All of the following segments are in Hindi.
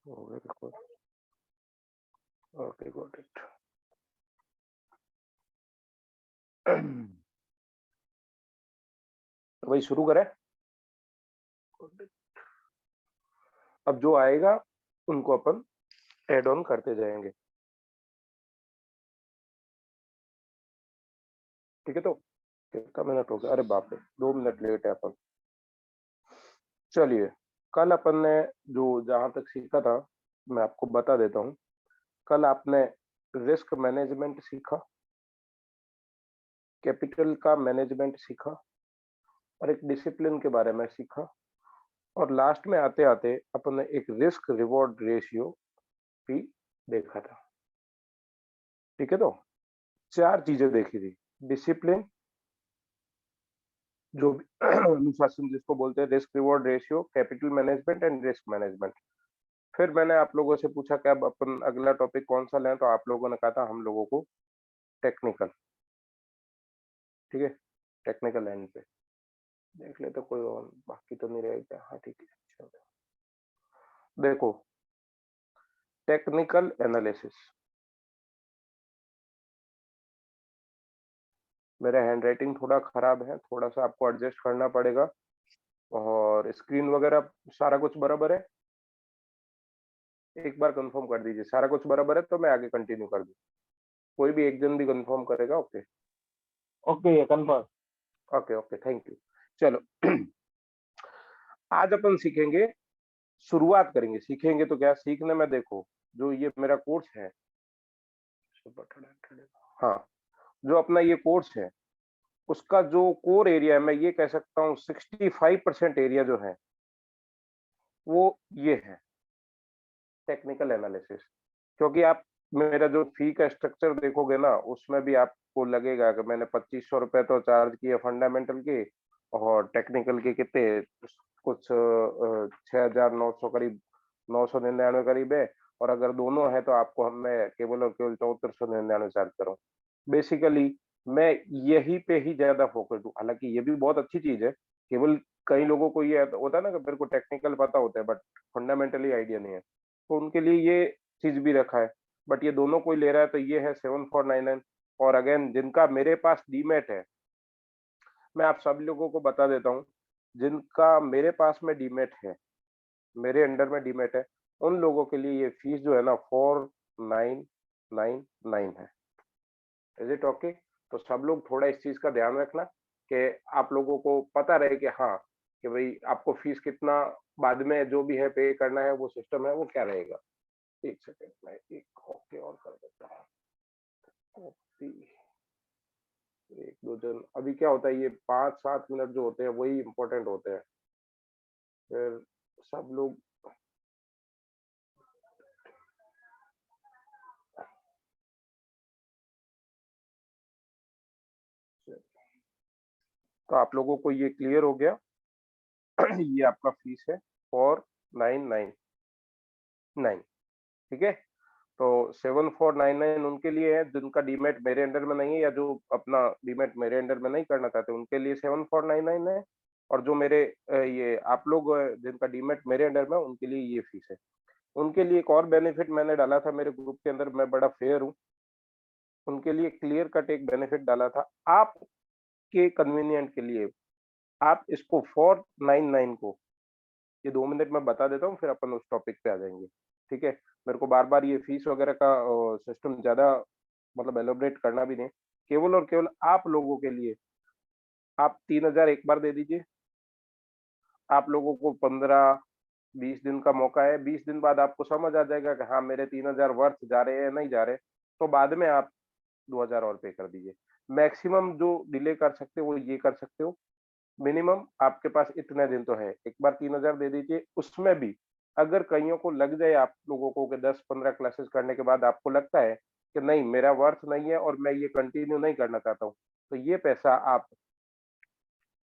Oh, very good. Okay, got it. तो भाई शुरू करें। अब जो आएगा उनको अपन एड ऑन करते जाएंगे, ठीक है। तो कितना मिनट हो गया? अरे बाप रे, 2 मिनट लेट है अपन। चलिए, कल अपन ने जो जहां तक सीखा था मैं आपको बता देता हूँ। कल आपने रिस्क मैनेजमेंट सीखा, कैपिटल का मैनेजमेंट सीखा और एक डिसिप्लिन के बारे में सीखा। और लास्ट में आते आते अपन ने एक रिस्क रिवॉर्ड रेशियो भी देखा था, ठीक है। तो 4 चीजें देखी थी। डिसिप्लिन, जो भी अनुशासन जिसको बोलते हैं, risk reward ratio, capital management and risk management. फिर मैंने आप लोगों से पूछा कि अब अपन अगला टॉपिक कौन सा लें, तो आप लोगों ने कहा था हम लोगों को टेक्निकल, ठीक है। टेक्निकल एंड पे देख लेते, कोई और बाकी तो नहीं रहेगा। हाँ ठीक है, चलो देखो, टेक्निकल एनालिसिस। मेरा हैंडराइटिंग थोड़ा खराब है, थोड़ा सा आपको एडजस्ट करना पड़ेगा। और स्क्रीन वगैरह सारा कुछ बराबर है? एक बार कंफर्म कर दीजिए सारा कुछ बराबर है, तो मैं आगे कंटिन्यू कर दूं। कोई भी एक जन भी कंफर्म करेगा। ओके ओके, ये confirm. Okay okay, thank you. चलो आज अपन सीखेंगे, शुरुआत करेंगे। सीखेंगे तो क्या, सीखने में देखो, जो ये मेरा कोर्स है, हाँ, जो अपना ये कोर्स है उसका जो कोर एरिया है, मैं ये कह सकता हूँ 65% एरिया जो है वो ये है, टेक्निकल एनालिसिस। क्योंकि आप मेरा जो फी का स्ट्रक्चर देखोगे ना, उसमें भी आपको लगेगा कि मैंने 2500 रुपए तो चार्ज किए फंडामेंटल के, और टेक्निकल के कितने, कुछ 6,900 करीब, 999 करीब है। और अगर दोनों है तो आपको मैं केवल और केवल 7499 चार्ज करूँ। बेसिकली मैं यही पे ही ज्यादा फोकस हूँ। हालांकि ये भी बहुत अच्छी चीज है, केवल कई लोगों को ये होता है ना कि मेरे को टेक्निकल पता होता है बट फंडामेंटली आइडिया नहीं है, तो उनके लिए ये चीज भी रखा है। बट ये दोनों कोई ले रहा है तो ये है 7499। और अगेन जिनका मेरे पास डीमेट है, मैं आप सब लोगों को बता देता हूँ, जिनका मेरे पास में डीमेट है, मेरे अंडर में डीमेट है, उन लोगों के लिए ये फीस जो है ना 4999 है। Is it okay? तो सब लोग थोड़ा इस चीज का ध्यान रखना कि आप लोगों को पता रहे कि हाँ, कि भाई आपको फीस कितना बाद में जो भी है पे करना है, वो सिस्टम है वो क्या रहेगा। एक सेकेंड, मैं एक ओके और कर देता हूँ। कॉपी, एक दो जन, अभी क्या होता है, ये 5-7 मिनट जो होते हैं वही इंपॉर्टेंट होते हैं। फिर सब लोग, तो आप लोगों को ये क्लियर हो गया। ये आपका फीस है 4999, ठीक है। तो 7499 उनके लिए है जिनका डीमेट मेरे अंडर में नहीं है, या जो अपना डीमेट मेरे अंडर में नहीं करना चाहते उनके लिए 7499 है। और जो मेरे ये आप लोग जिनका डीमेट मेरे अंडर में है, उनके लिए ये फीस है। उनके लिए एक और बेनिफिट मैंने डाला था मेरे ग्रुप के अंदर, मैं बड़ा फेयर हूँ, उनके लिए क्लियर कट एक बेनिफिट डाला था आपके कन्वीनियंट के लिए। आप इसको 499 को, ये 2 मिनट में बता देता हूँ, फिर अपन उस टॉपिक पे आ जाएंगे, ठीक है। मेरे को बार बार ये फीस वगैरह का सिस्टम ज्यादा मतलब एलोबरेट करना भी नहीं, केवल और केवल आप लोगों के लिए आप 3000 एक बार दे दीजिए। आप लोगों को 15-20 दिन का मौका है, 20 दिन बाद आपको समझ आ जाएगा कि हाँ मेरे 3000 वर्थ जा रहे हैं नहीं जा रहे, तो बाद में आप 2000 और पे कर दीजिए। मैक्सिमम जो डिले कर सकते हो वो ये कर सकते हो, मिनिमम आपके पास इतने दिन तो है, एक बार 3000 दे दीजिए। उसमें भी अगर कईयों को लग जाए, आप लोगों को कि 10-15 क्लासेस करने के बाद आपको लगता है कि नहीं मेरा वर्थ नहीं है और मैं ये कंटिन्यू नहीं करना चाहता हूँ, तो ये पैसा आप,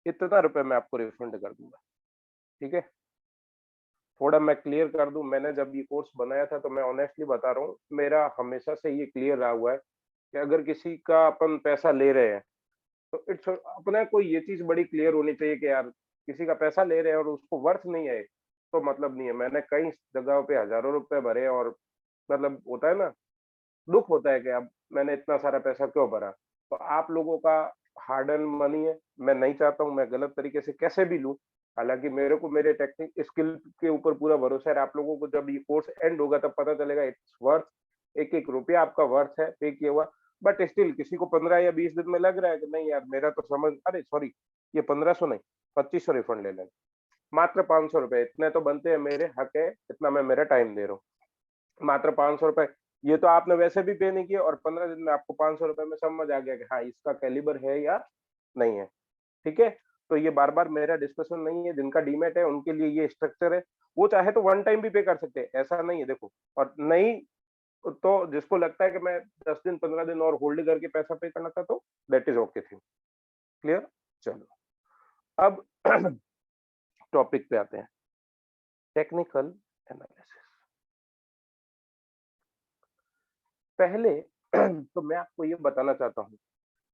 इतना रुपए मैं आपको रिफंड कर दूंगा, ठीक है। थोड़ा मैं क्लियर कर दूं, मैंने जब ये कोर्स बनाया था तो मैं ऑनेस्टली बता रहा हूँ, मेरा हमेशा से ये क्लियर रहा हुआ है कि अगर किसी का अपन पैसा ले रहे हैं तो इट्स अपने को ये चीज बड़ी क्लियर होनी चाहिए कि यार किसी का पैसा ले रहे हैं और उसको वर्थ नहीं है, तो मतलब नहीं है। मैंने कई जगहों पे हजारों रुपए भरे और मतलब होता है ना, दुख होता है कि अब मैंने इतना सारा पैसा क्यों भरा। तो आप लोगों का हार्ड अर्न मनी है, मैं नहीं चाहता हूँ मैं गलत तरीके से कैसे भी लूँ। हालाँकि मेरे को मेरे टेक्निक स्किल के ऊपर पूरा भरोसा है। आप लोगों को जब ये कोर्स एंड होगा तब पता चलेगा इट्स वर्थ, एक-एक रुपया आपका वर्थ है पे किया हुआ। बट स्टिल किसी को 15 या 20 दिन में लग रहा है कि नहीं यार मेरा तो समझ, अरे सॉरी, ये 1500 नहीं, 2500 रिफंड ले लेना। मात्र ₹500 इतने तो बनते हैं, मेरे हक है, इतना मैं मेरा टाइम दे रहा हूँ। मात्र ₹500, ये तो आपने वैसे भी पे नहीं किए और 15 दिन में आपको ₹500 में समझ आ गया कि हाँ, इसका कैलिबर है या नहीं है, ठीक है? तो ये बार-बार मेरा डिस्कशन नहीं है, जिनका डीमैट है उनके लिए ये स्ट्रक्चर है। वो चाहे तो वन टाइम भी पे कर सकते हैं, ऐसा नहीं है देखो। और नहीं तो जिसको लगता है कि मैं 10 दिन, 15 दिन और होल्ड करके पैसा पे करना चाहता हूँ, that is okay thing. Clear? चलो, अब टॉपिक पे आते हैं, टेक्निकल एनालिसिस। पहले तो मैं आपको ये बताना चाहता हूँ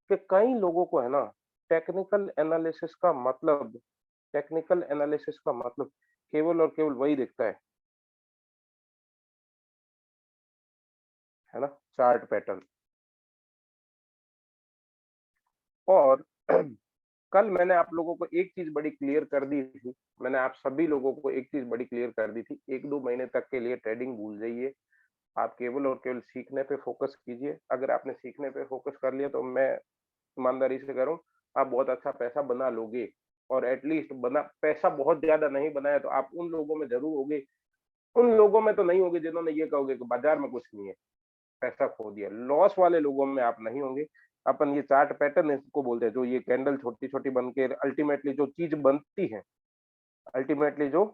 कि कई लोगों को है ना, टेक्निकल एनालिसिस का मतलब टेक्निकल एनालिसिस का मतलब केवल और केवल वही दिखता है ना? Chart pattern. और कल मैंने आप लोगों को एक चीज़ बड़ी क्लियर कर दी थी। मैंने आप सभी लोगों को एक चीज़ बड़ी क्लियर कर दी थी, 1-2 महीने तक के लिए ट्रेडिंग भूल जाइए। आप केवल और केवल सीखने पे फ़ोकस कीजिए। अगर आपने सीखने पे फ़ोकस कर लिया तो मैं ईमानदारी से कह रहा हूँ, आप बहुत अच्छा पैसा बना लोगे। और एट लीस्ट बना पैसा बहुत ज़्यादा नहीं बनाया तो आप उन लोगों में ज़रूर होगे, उन लोगों में तो नहीं होगे जिन्होंने ये कहोगे कि बाज़ार में कुछ नहीं है, पैसा खो दिया। लॉस वाले लोगों में आप नहीं होंगे। अपन ये चार्ट पैटर्न इसको बोलते हैं, जो ये कैंडल छोटी-छोटी बन के अल्टीमेटली जो चीज़ बनती है, अल्टीमेटली जो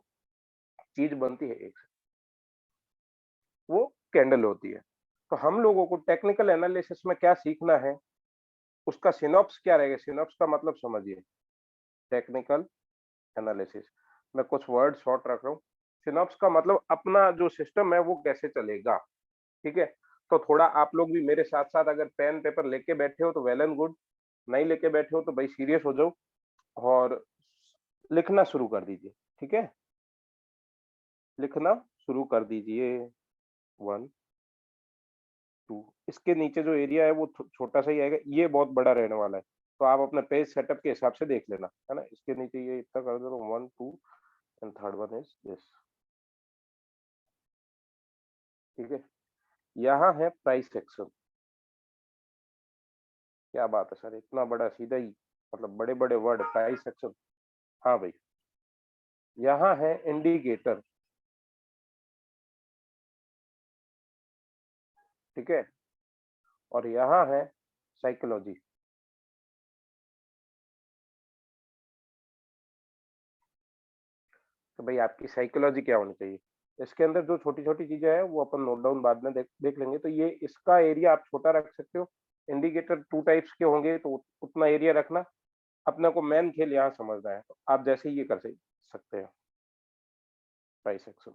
चीज़ बनती है एक, वो कैंडल होती है। तो हम लोगों को टेक्निकल एनालिसिस में क्या सीखना है, उसका सिनॉप्स क्या रहेगा? सिनॉप्स का मतलब समझिए, टेक्निकल एनालिसिस। मैं कुछ वर्ड शॉर्ट रख रहा हूँ। सिनॉप्स का मतलब अपना जो सिस्टम है वो कैसे चलेगा, ठीक है? तो थोड़ा आप लोग भी मेरे साथ-साथ अगर पेन पेपर लेके बैठे हो तो वेल एंड गुड, नहीं लेके बैठे हो तो भाई सीरियस हो जाओ और लिखना शुरू कर दीजिए, ठीक है? लिखना शुरू कर दीजिए। 1, 2, इसके नीचे जो एरिया है वो छोटा-सा ही आएगा, ये बहुत बड़ा रहने वाला है। तो आप अपना पेज सेटअप के हिसाब से देख लेना, है ना? इसके नीचे ये इतना कर दो, 1, 2 and third one is this, ठीक है? यहाँ है प्राइस एक्शन। क्या बात है सर, इतना बड़ा सीधा ही, मतलब बड़े-बड़े वर्ड, प्राइस एक्शन। हाँ भाई, यहाँ है इंडिकेटर, ठीक है? और यहाँ है साइकोलॉजी। तो भाई आपकी साइकोलॉजी क्या होनी चाहिए? इसके अंदर जो छोटी-छोटी चीज़ें हैं वो अपन नोट डाउन बाद में देख देख लेंगे। तो ये इसका एरिया आप छोटा रख सकते हो। इंडिकेटर 2 टाइप्स के होंगे तो उतना एरिया रखना। अपने को मेन खेल यहाँ समझना है। तो आप जैसे ही ये कर सकते हैं, प्राइस एक्शन।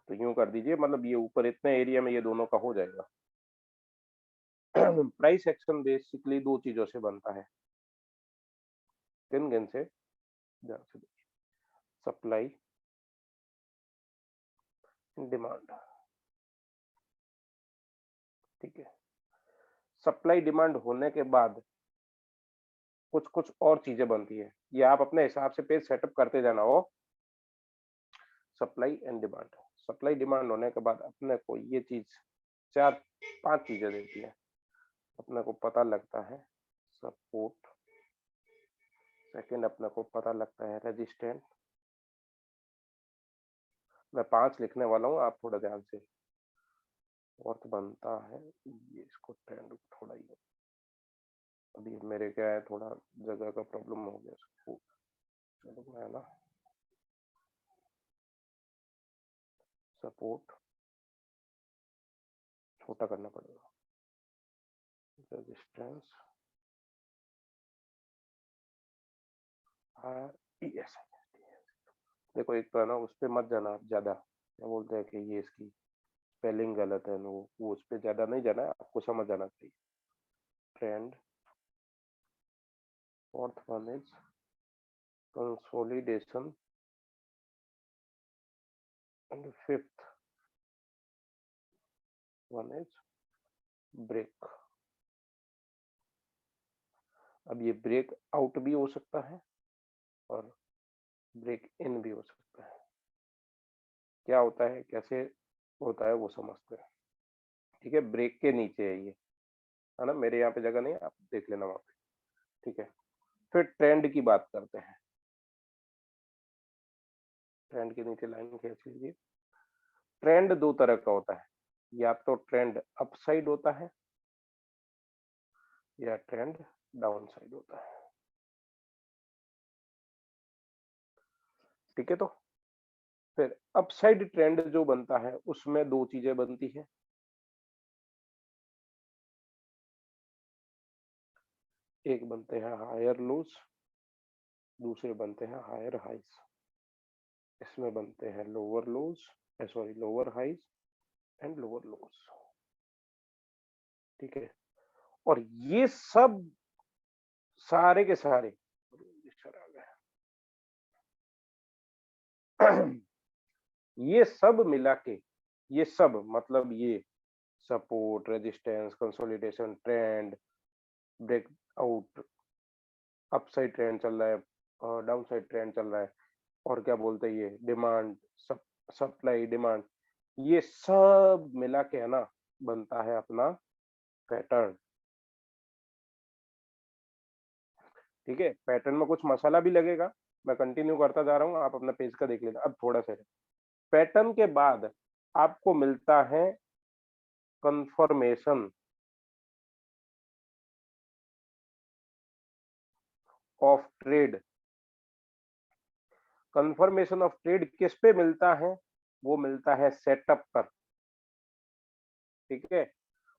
तो यूँ कर दीजिए, मतलब ये ऊपर इतने एरिया में ये दोनों का हो जाएगा। प्राइस एक्शन बेसिकली 2 चीज़ों से बनता है। किन-किन से? ध्यान से देखिए। सप्लाई, डिमांड, ठीक है? सप्लाई डिमांड होने के बाद कुछ-कुछ और चीज़ें बनती हैं। ये आप अपने हिसाब से पेज सेटअप करते जाना हो। Supply and demand. Supply demand होने के बाद अपने को ये चीज़ 4-5 चीज़ें देती है। अपने को पता लगता है सपोर्ट, सेकंड अपने को पता लगता है रेजिस्टेंस। मैं 5 लिखने वाला हूँ, आप थोड़ा ध्यान से। फोर्थ बनता है, ये इसको ट्रेंड थोड़ा ही, अभी मेरे क्या है, थोड़ा जगह का प्रॉब्लम हो गया इसको। चलो मैं ना सपोर्ट छोटा करना पड़ेगा। Resistance, yes. देखो एक तो है ना, उस पे मत जाना आप ज़्यादा। क्या बोलते हैं कि ये इसकी स्पेलिंग गलत है, वो उस पे ज़्यादा नहीं जाना है, आपको समझ आना चाहिए। Trend, fourth one is consolidation and fifth one is break. अब ये ब्रेक आउट भी हो सकता है और ब्रेक इन भी हो सकता है। क्या होता है, कैसे होता है वो समझते हैं। ठीक है, ब्रेक के नीचे है ये, है ना, मेरे यहाँ पे जगह नहीं है, आप देख लेना वहां पे। ठीक है, फिर ट्रेंड की बात करते हैं। ट्रेंड के नीचे लाइन खींच लीजिए। ट्रेंड दो तरह का होता है, या तो ट्रेंड अपसाइड होता है या ट्रेंड डाउन साइड होता है। ठीक है, तो फिर अपसाइड ट्रेंड जो बनता है उसमें दो चीजें बनती है। एक बनते हैं हायर लोज, दूसरे बनते हैं हायर हाइज। इसमें बनते हैं lower lows, sorry lower highs and lower lows. ठीक है, और ये सब सारे के सारे ये सब मिला के, ये सब मतलब ये support, resistance, consolidation, trend, breakout, upside trend चल रहा है और डाउन साइड ट्रेंड चल रहा है, और क्या बोलते हैं ये डिमांड, सप्लाई डिमांड, ये सब मिला के है ना बनता है अपना पैटर्न। ठीक है, पैटर्न में कुछ मसाला भी लगेगा, मैं कंटिन्यू करता जा रहा हूँ, आप अपना पेज का देख लेना। अब थोड़ा सा पैटर्न के बाद आपको मिलता है confirmation of trade. Confirmation of trade किस पे मिलता है? वो मिलता है सेटअप पर। ठीक है,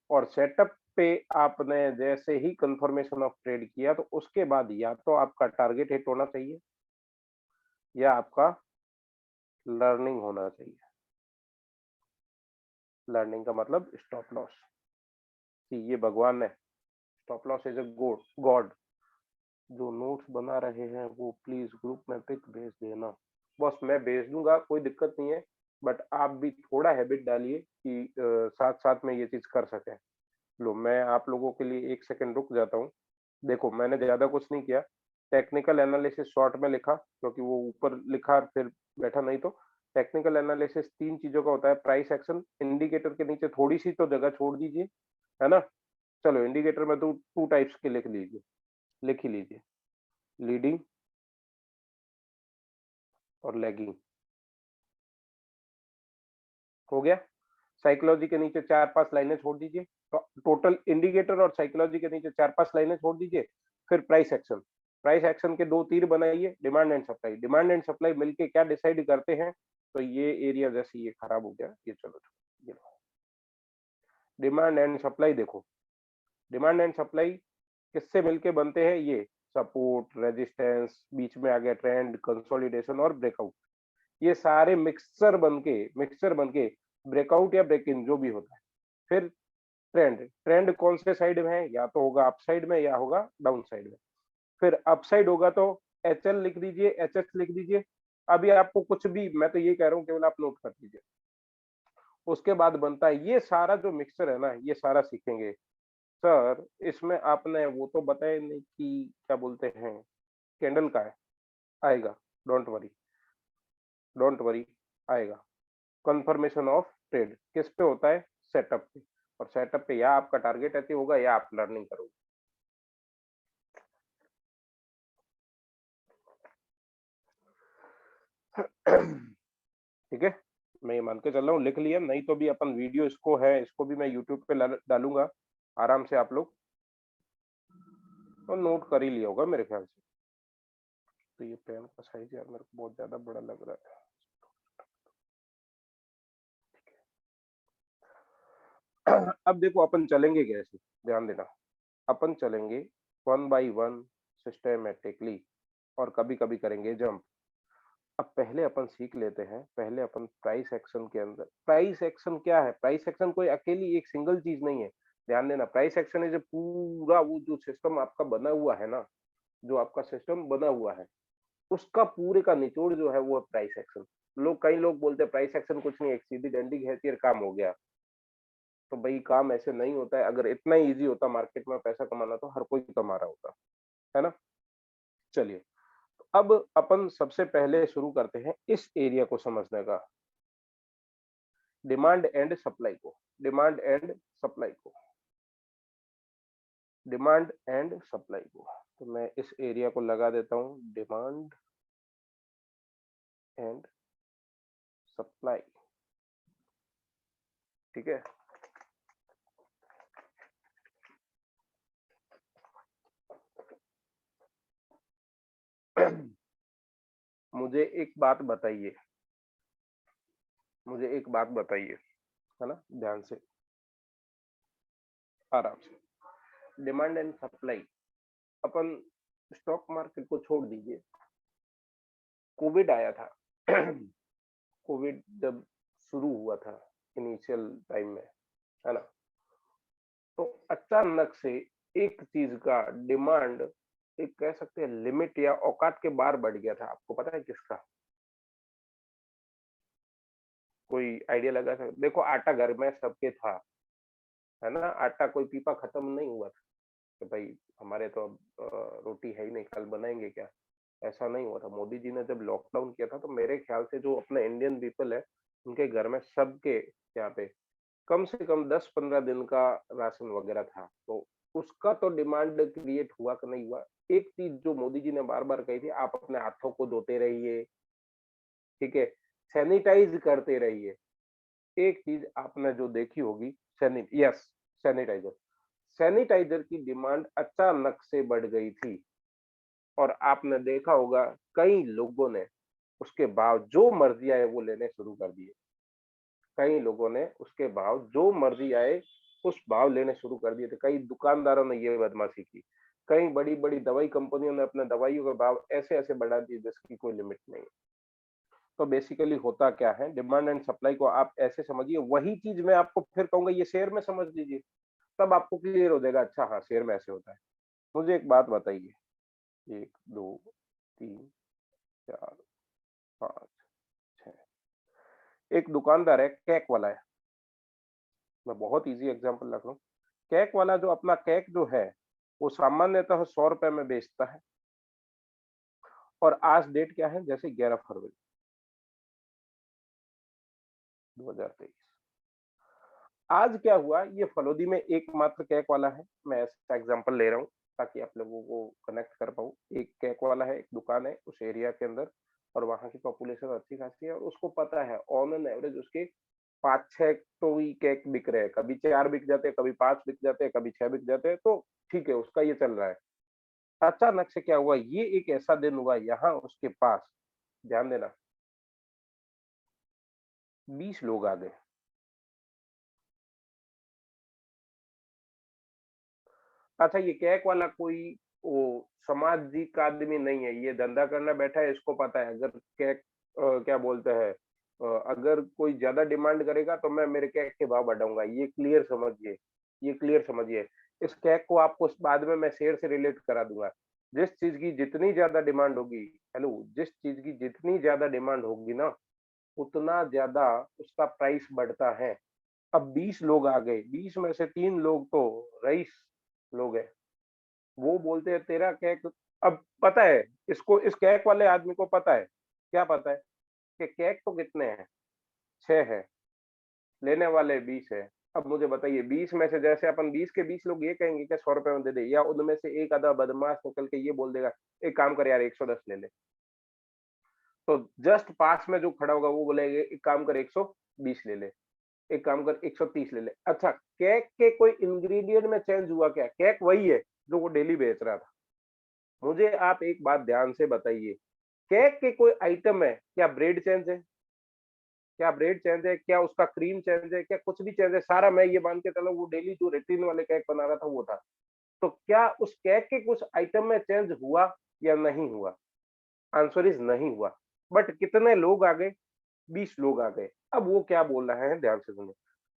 और सेटअप पे आपने जैसे ही कंफर्मेशन ऑफ ट्रेड किया तो उसके बाद या तो आपका टारगेट हिट होना चाहिए या आपका लर्निंग होना चाहिए। लर्निंग का मतलब स्टॉप लॉस। ये भगवान है, stop loss is a God. जो नोट्स बना रहे हैं वो प्लीज ग्रुप में पिक भेज देना। बस मैं भेज दूंगा, कोई दिक्कत नहीं है, बट आप भी थोड़ा हैबिट डालिए कि साथ साथ में ये चीज कर सके। लो, मैं आप लोगों के लिए एक सेकंड रुक जाता हूँ। देखो, मैंने ज्यादा कुछ नहीं किया, टेक्निकल एनालिसिस शॉर्ट में लिखा क्योंकि वो ऊपर लिखा फिर बैठा, नहीं तो टेक्निकल एनालिसिस तीन चीजों का होता है। प्राइस एक्शन, इंडिकेटर के नीचे थोड़ी सी तो जगह छोड़ दीजिए, है ना। चलो, इंडिकेटर में तो टू टाइप्स के लिख लीजिए, लिख ही लीजिए, लीडिंग और लैगिंग। हो गया। साइकोलॉजी के नीचे चार पांच लाइनें छोड़ दीजिए, तो टोटल इंडिकेटर और साइकोलॉजी के नीचे चार पांच लाइनें छोड़ दीजिए। फिर प्राइस एक्शन, प्राइस एक्शन के दो तीर बनाइए, demand and supply. Demand and supply मिलके क्या डिसाइड करते हैं? तो ये एरिया जैसे ये खराब हो गया, ये चलो ये डिमांड एंड सप्लाई देखो, डिमांड एंड सप्लाई किससे मिलके बनते हैं? ये सपोर्ट, रेजिस्टेंस, बीच में आ गया ट्रेंड, कंसोलिडेशन और ब्रेकआउट। ये सारे मिक्सचर बनके ब्रेकआउट या ब्रेक इन जो भी होता है। फिर ट्रेंड, ट्रेंड कौन से साइड में है? या तो होगा अप साइड में या होगा डाउन साइड में। फिर अप साइड होगा तो एच एल लिख दीजिए, एच एस लिख दीजिए। अभी आपको कुछ भी, मैं तो ये कह रहा हूँ, केवल आप नोट कर दीजिए। उसके बाद बनता है ये सारा जो मिक्सचर है ना, ये सारा सीखेंगे। सर, इसमें आपने वो तो बताया नहीं कि क्या बोलते हैं, कैंडल का है, आएगा, डोंट वरी, डोंट वरी, आएगा। कंफर्मेशन ऑफ ट्रेड किस पे होता है? सेटअप पे। और सेटअप पे या आपका टारगेट अचीव होगा या आप लर्निंग करोगे। ठीक है, मैं ये मान के चल रहा हूँ, लिख लिया, नहीं तो भी अपन वीडियो इसको है, इसको भी मैं यूट्यूब पे डालूंगा, आराम से आप लोग तो नोट कर ही लिया होगा मेरे ख्याल से। तो ये पेन का साइज यार मेरे को बहुत ज्यादा बड़ा लग रहा है। अब देखो अपन चलेंगे कैसे, ध्यान देना। अपन चलेंगे वन बाई वन, सिस्टमेटिकली, और कभी कभी करेंगे जंप। अब पहले अपन सीख लेते हैं, पहले अपन प्राइस एक्शन के अंदर, प्राइस एक्शन क्या है? प्राइस एक्शन कोई अकेली एक सिंगल चीज नहीं है। ध्यान देना, प्राइस एक्शन है जो पूरा वो जो सिस्टम आपका बना हुआ है ना, जो आपका सिस्टम बना हुआ है, उसका पूरे का निचोड़ जो है वो है प्राइस एक्शन। कई लोग बोलते हैं प्राइस एक्शन कुछ नहीं, एक सीधी डंडी खींची और काम हो गया। तो भाई काम ऐसे नहीं होता है, अगर इतना ईज़ी होता मार्केट में पैसा कमाना तो हर कोई कमा रहा होता, है ना? चलिए, अब अपन सबसे पहले शुरू करते हैं इस एरिया को समझने का, डिमांड एंड सप्लाई को, डिमांड एंड सप्लाई को, डिमांड एंड सप्लाई को। तो मैं इस एरिया को लगा देता हूँ, डिमांड एंड सप्लाई, ठीक है? मुझे एक बात बताइए, मुझे एक बात बताइए, है ना? ध्यान से, आराम से। Demand and supply, upon stock market को छोड़ दीजिए, कोविड आया था। कोविड जब शुरू हुआ था इनिशियल टाइम में, है ना? तो अचानक से एक चीज का डिमांड, एक कह सकते हैं लिमिट या औकात के बाहर बढ़ गया था। आपको पता है किसका? कोई आइडिया लगा सकते? देखो, आटा घर में सबके था, है ना? आटा कोई पीपा खत्म नहीं हुआ था कि भाई हमारे तो अब रोटी है ही नहीं, कल बनाएंगे क्या? ऐसा नहीं हुआ था। मोदी जी ने जब लॉकडाउन किया था तो मेरे ख्याल से जो अपने इंडियन पीपल है, उनके घर में सबके यहाँ पे कम से कम 10-15 दिन का राशन वगैरह था। तो उसका तो डिमांड क्रिएट हुआ कि नहीं हुआ। एक चीज जो मोदी जी ने बार बार कही थी, आप अपने हाथों को धोते रहिए, ठीक है, सैनिटाइज करते रहिए। एक चीज आपने जो देखी होगी, यस, सैनिटाइजर, सैनिटाइजर की डिमांड अचानक से बढ़ गई थी। और आपने देखा होगा कई लोगों ने उसके भाव जो मर्जी आए वो लेने शुरू कर दिए। कई लोगों ने उसके भाव जो मर्जी आए उस भाव लेने शुरू कर दिए थे। कई दुकानदारों ने ये बदमाशी की। कई बड़ी-बड़ी दवाई कंपनियों ने अपने दवाइयों के भाव ऐसे-ऐसे बढ़ा दिए जिसकी कोई लिमिट नहीं है। तो बेसिकली होता क्या है, डिमांड एंड सप्लाई को आप ऐसे समझिए, वही चीज़ मैं आपको फिर कहूँगा ये शेयर में समझ लीजिए, तब आपको क्लियर हो जाएगा, अच्छा हाँ, शेयर में ऐसे होता है। मुझे एक बात बताइए, 1, 2, 3, 4, 5, 6, एक दुकानदार है, केक वाला है। मैं बहुत ईज़ी एग्ज़ाम्पल रख रहा हूँ। केक वाला जो अपना केक जो है, वो सामान्यतः ₹100 में बेचता है और आज डेट क्या है? जैसे 11 फरवरी 2023। आज क्या हुआ, ये फलौदी में एकमात्र केक वाला है। मैं ऐसा एग्ज़ाम्पल ले रहा हूँ ताकि आप लोगों को कनेक्ट कर पाऊँ। एक केक वाला है, एक दुकान है उस एरिया के अंदर और वहाँ की पॉपुलेशन अच्छी खासी है और उसको पता है ऑन एन एवरेज उसके 5-6 तो ही केक बिक रहे हैं। कभी 4 बिक जाते हैं, कभी 5 बिक जाते हैं, कभी 6 बिक जाते हैं, तो ठीक है, उसका ये चल रहा है। अचानक से क्या हुआ, ये एक ऐसा दिन हुआ यहाँ उसके पास, ध्यान देना, 20 लोग आ गए। अच्छा, ये कैक वाला कोई वो सामाजिक आदमी नहीं है, ये धंधा करना बैठा है, इसको पता है अगर कैक क्या बोलते हैं, अगर कोई ज्यादा डिमांड करेगा तो मैं मेरे कैक के भाव बढ़ाऊंगा, ये क्लियर समझिए, ये क्लियर समझिए। इस कैक को आपको बाद में मैं शेयर से रिलेट करा दूंगा। जिस चीज की जितनी ज्यादा डिमांड होगी, हेलो, जिस चीज की जितनी ज्यादा डिमांड होगी ना, उतना ज्यादा उसका प्राइस बढ़ता है। अब 20 लोग आ गए, 20 में से 3 लोग तो रईस लोग हैं। वो बोलते हैं तेरा केक, अब पता है, इसको इस केक वाले आदमी को पता है, क्या पता है कि केक तो कितने हैं, 6 हैं, लेने वाले 20 हैं। अब मुझे बताइए 20 में से जैसे अपन 20 के 20 लोग ये कहेंगे कि 100 रुपए में दे दे, या उनमें से एक आधा बदमाश निकल के ये बोल देगा एक काम कर यार 110 ले ले। तो जस्ट पास में जो खड़ा होगा वो बोलेगा एक काम कर 120 ले ले, एक काम कर 130 ले ले। अच्छा, केक के कोई इंग्रेडिएंट में चेंज हुआ क्या? केक वही है जो वो डेली बेच रहा था। मुझे आप एक बात ध्यान से बताइए, केक के कोई आइटम है, क्या ब्रेड चेंज है? क्या ब्रेड चेंज है? क्या उसका क्रीम चेंज है? क्या कुछ भी चेंज है? सारा मैं ये मान के चलो वो डेली जो रूटीन वाले केक बना रहा था वो था। तो क्या उस केक के कुछ आइटम में चेंज हुआ या नहीं हुआ? आंसर इज नहीं हुआ। बट कितने लोग आ गए? 20 लोग आ गए। अब वो क्या बोल रहे हैं, ध्यान से सुनिए।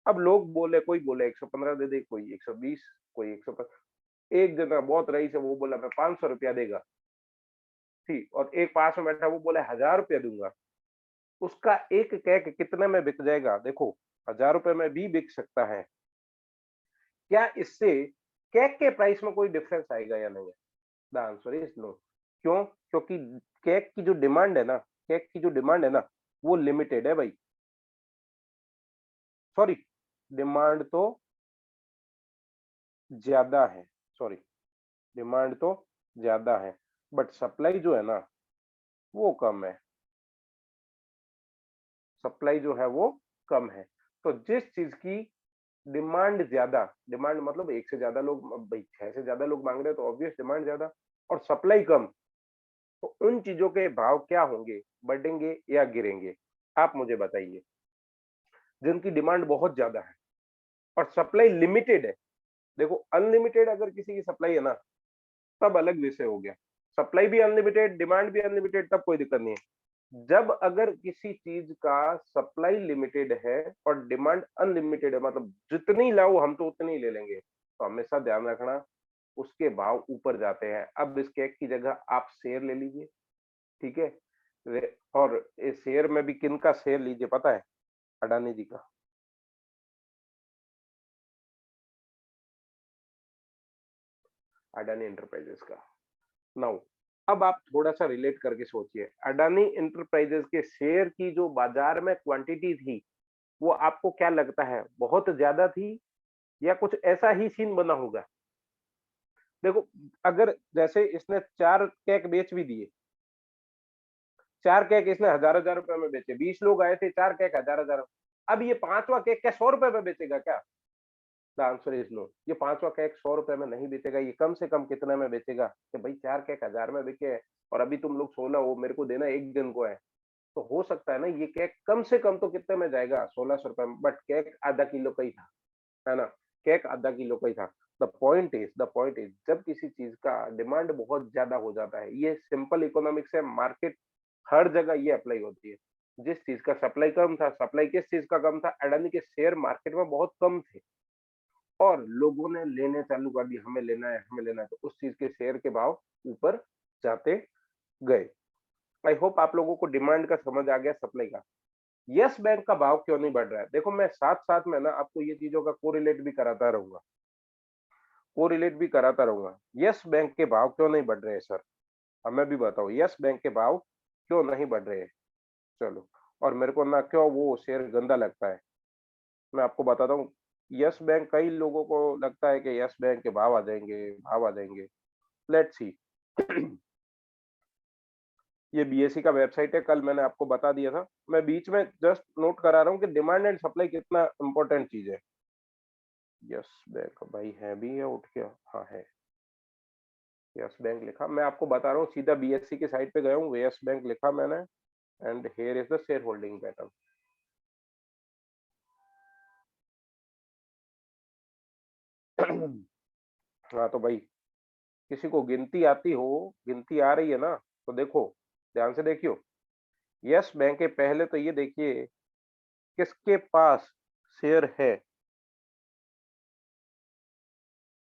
अब लोग बोले, कोई बोले 115 दे दे, कोई 120, कोई 150। एक जना बहुत रईस है, वो बोला मैं 500 रुपया देगा। थी और एक पास में बैठा वो बोले 1000 रुपया दूंगा, उसका एक केक कितने में बिक जाएगा? देखो 1000 रुपए में भी बिक सकता है। क्या इससे केक के प्राइस में कोई डिफरेंस आएगा या नहीं? The answer is no. क्यों? क्योंकि केक की जो डिमांड है ना, केक की जो डिमांड है ना, वो लिमिटेड है भाई। सॉरी, डिमांड तो ज्यादा है, सॉरी, डिमांड तो ज्यादा है, बट सप्लाई जो है ना वो कम है, सप्लाई जो है वो कम है। तो जिस चीज की डिमांड ज्यादा, डिमांड मतलब एक से ज्यादा लोग, अब भाई 6 से ज्यादा लोग मांग रहे हैं तो ऑब्वियस डिमांड ज्यादा, और सप्लाई कम, तो उन चीजों के भाव क्या होंगे? बढ़ेंगे या गिरेंगे? आप मुझे बताइए। जिनकी डिमांड बहुत ज्यादा है और सप्लाई लिमिटेड है, देखो अनलिमिटेड अगर किसी की सप्लाई है ना, तब अलग विषय हो गया। सप्लाई भी अनलिमिटेड, डिमांड भी अनलिमिटेड, तब कोई दिक्कत नहीं है। जब अगर किसी चीज का सप्लाई लिमिटेड है और डिमांड अनलिमिटेड है, मतलब जितनी लाओ हम तो उतनी ही ले लेंगे, तो हमेशा ध्यान रखना उसके भाव ऊपर जाते हैं। अब इस केक की जगह आप शेयर ले लीजिए, ठीक है? और इस शेयर में भी किन का शेयर लीजिए पता है? अडानी जी का। अडानी एंटरप्राइजेस का। नाउ अब आप थोड़ा सा रिलेट करके सोचिए, अडानी एंटरप्राइजेस के शेयर की जो बाजार में क्वांटिटी थी, वो आपको क्या लगता है बहुत ज्यादा थी या कुछ ऐसा ही सीन बना होगा? देखो, अगर जैसे इसने 4 केक बेच भी दिए, 4 केक इसने हजार हजार रुपए में बेचे, 20 लोग आए थे, 4 केक हजार हजार, अब ये पांचवा केक क्या 100 रुपए में बेचेगा क्या? The answer is no. ये पांचवा केक 100 रुपए में नहीं बेचेगा, ये कम से कम कितने में बेचेगा? कि भाई 4 केक 1000 में बिके हैं और अभी तुम लोग 16 हो, मेरे को देना एक दिन को है, तो हो सकता है ना ये केक कम से कम तो कितने में जाएगा? 1600 रुपए में, बट केक आधा किलो का ही था, है ना? केक आधा किलो का ही था। द पॉइंट इज जब किसी चीज का डिमांड बहुत ज्यादा हो जाता है, ये सिंपल इकोनॉमिक्स है, मार्केट हर जगह ये अप्लाई होती है। जिस चीज का सप्लाई कम था, सप्लाई किस चीज का कम था? अडानी के शेयर मार्केट में बहुत कम थे और लोगों ने लेने चालू कर दिए, हमें लेना है, हमें लेना है, तो उस चीज के शेयर के भाव ऊपर जाते गए। आई होप आप लोगों को डिमांड का समझ आ गया, सप्लाई का। यस बैंक का भाव क्यों नहीं बढ़ रहा है? देखो मैं साथ साथ में ना आपको ये चीजों का कोरिलेट भी कराता रहूंगा, कोरिलेट भी कराता रहूंगा। यस बैंक के भाव क्यों नहीं बढ़ रहे हैं सर? हमें भी बताओ, यस बैंक के भाव क्यों नहीं बढ़ रहे हैं? चलो, और मेरे को ना क्यों वो शेयर गंदा लगता है, मैं आपको बताता हूँ। यस बैंक, कई लोगों को लगता है कि यस बैंक के भाव आ जाएंगे, भाव आ जाएंगे। Let's see. ये बीएसई का वेबसाइट है, कल मैंने आपको बता दिया था। मैं बीच में जस्ट नोट करा रहा हूँ कि डिमांड एंड सप्लाई कितना इंपॉर्टेंट चीज है। यस बैंक भाई है भी, है उठ गया? हाँ है। यस बैंक लिखा, मैं आपको बता रहा हूँ, सीधा बीएसई की साइट पे गया हूँ, यस बैंक लिखा मैंने, and here is the share holding pattern. हाँ तो भाई, किसी को गिनती आती हो, गिनती आ रही है ना, तो देखो, ध्यान से देखियो। यस बैंक के पहले तो ये देखिए किसके पास शेयर है,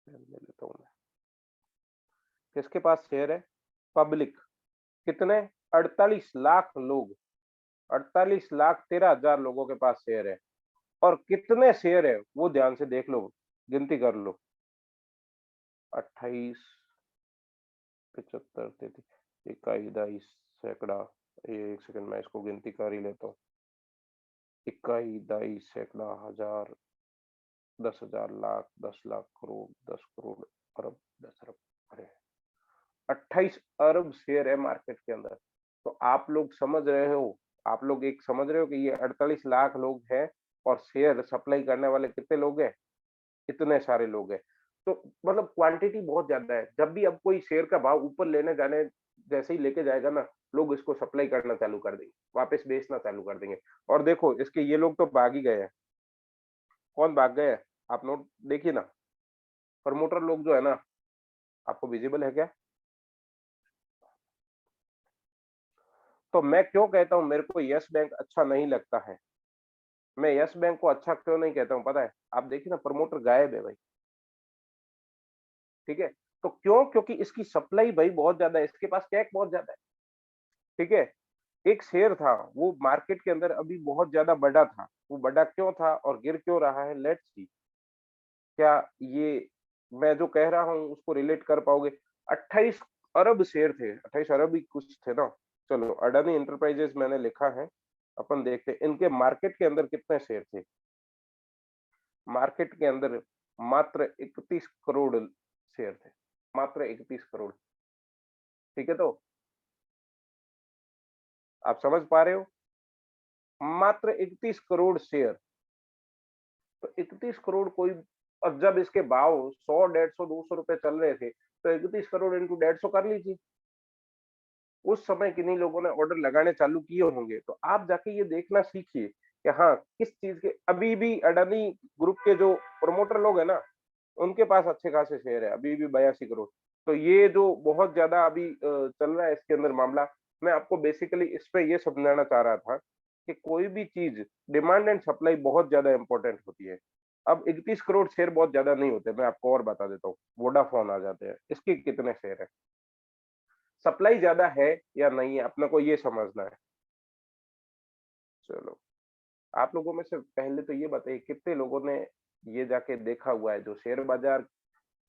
ले लेता हूँ मैं। किसके पास शेयर है? पब्लिक। कितने? 48 लाख लोग, 48,13,000 लोगों के पास शेयर है। और कितने शेयर है वो ध्यान से देख लो, गिनती कर लो। 28, 75, 33, इकाई, दहाई, सैकड़ा, एक सेकंड मैं इसको गिनती कर ही लेता हूँ। इकाई, दहाई, सैकड़ा, हजार, 10,000, लाख, 10 लाख, करोड़, 10 करोड़, अरब, 10 अरब, अरे 28 अरब शेयर है मार्केट के अंदर। तो आप लोग समझ रहे हो, आप लोग एक समझ रहे हो कि ये 48 लाख लोग हैं और शेयर सप्लाई करने वाले कितने लोग हैं? इतने सारे लोग हैं। तो मतलब क्वांटिटी बहुत ज्यादा है। जब भी अब कोई शेयर का भाव ऊपर लेने जाने, जैसे ही लेके जाएगा ना, लोग इसको सप्लाई करना चालू कर देंगे, वापस बेचना चालू कर देंगे। और देखो इसके ये लोग तो भाग ही गए हैं। कौन भाग गए हैं? आप नोट देखिए ना, प्रमोटर लोग जो है ना, आपको विजिबल है क्या? तो मैं क्यों कहता हूँ मेरे को यस बैंक अच्छा नहीं लगता है? मैं यस बैंक को अच्छा क्यों नहीं कहता हूँ पता है? आप देखिए ना, प्रमोटर गायब है भाई, ठीक है? तो क्यों? क्योंकि इसकी सप्लाई भाई बहुत ज्यादा है, इसके पास कैक बहुत ज्यादा है। ठीक है? एक शेयर था, वो मार्केट के अंदर अभी बहुत ज़्यादा बढ़ा था। वो बढ़ा क्यों था और गिर क्यों रहा है? Let's see. क्या ये मैं जो कह रहा हूँ उसको रिलेट कर पाओगे? 28 अरब शेयर थे, 28 अरब ही कुछ थे ना? चलो अडानी एंटरप्राइजेज़ मैंने लिखा है, अपन देखते हैं इनके मार्केट के अंदर कितने शेयर थे? मार्केट के अंदर मात्र 31 करोड़ शेयर थे, मात्र 31 करोड़, ठीक है तो? आप समझ पा रहे हो? मात्र 31 करोड़ शेयर, तो 31 करोड़ कोई और जब इसके भाव 100, 150, 200 रुपए चल रहे थे, तो 31 करोड़ इंटू 150 कर लीजिए। उस समय किन्हीं लोगों ने ऑर्डर लगाने चालू किए होंगे, तो आप जाके ये देखना सीखिए कि हाँ, किस चीज़ के अभी भी अडानी ग्रुप के जो प्रमोटर लोग हैं ना, उनके पास अच्छे खासे शेयर है, अभी भी 82 करोड़। तो ये जो बहुत ज़्यादा अभी चल रहा है इसके अंदर मामला, मैं आपको बेसिकली इस पे ये समझाना चाह रहा था कि कोई भी चीज़ डिमांड एंड सप्लाई बहुत ज़्यादा इम्पोर्टेंट होती है। अब 31 करोड़ शेयर बहुत ज़्यादा नहीं होते, मैं आपको और बता देता हूँ। वोडाफोन आ जाते हैं, इसके कितने शेयर हैं? सप्लाई ज़्यादा है या नहीं है, अपने को ये समझना है। चलो, आप लोगों में से पहले तो ये बताइए कितने लोगों ने ये जाके देखा हुआ है, जो शेयर बाज़ार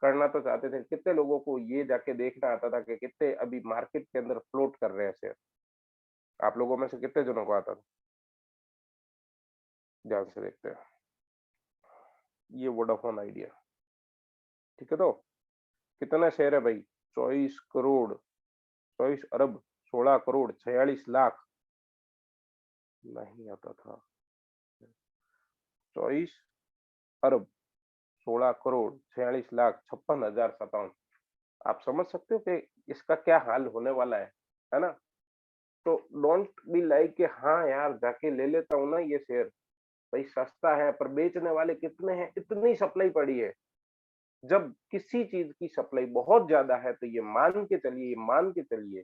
करना तो चाहते थे, कितने लोगों को ये जाके देखना आता था कि कितने अभी मार्केट के अंदर फ्लोट कर रहे हैं शेयर? आप लोगों में से कितने जनों को आता था? ध्यान से देखते हैं। ये वोडाफोन आइडिया, ठीक है तो? कितना शेयर है भाई? 24 करोड़, 24 अरब, 16 करोड़, 46 लाख, नहीं आता था। 24 अरब, 16 करोड़, 46 लाख, 56,057। आप समझ सकते हो कि इसका क्या हाल होने वाला है ना? तो डोंट बी लाइक कि हाँ यार, जाके ले लेता हूँ ना ये शेयर, भाई सस्ता है पर बेचने वाले कितने हैं? इतनी सप्लाई पड़ी है। जब किसी चीज़ की सप्लाई बहुत ज़्यादा है तो ये मान के चलिए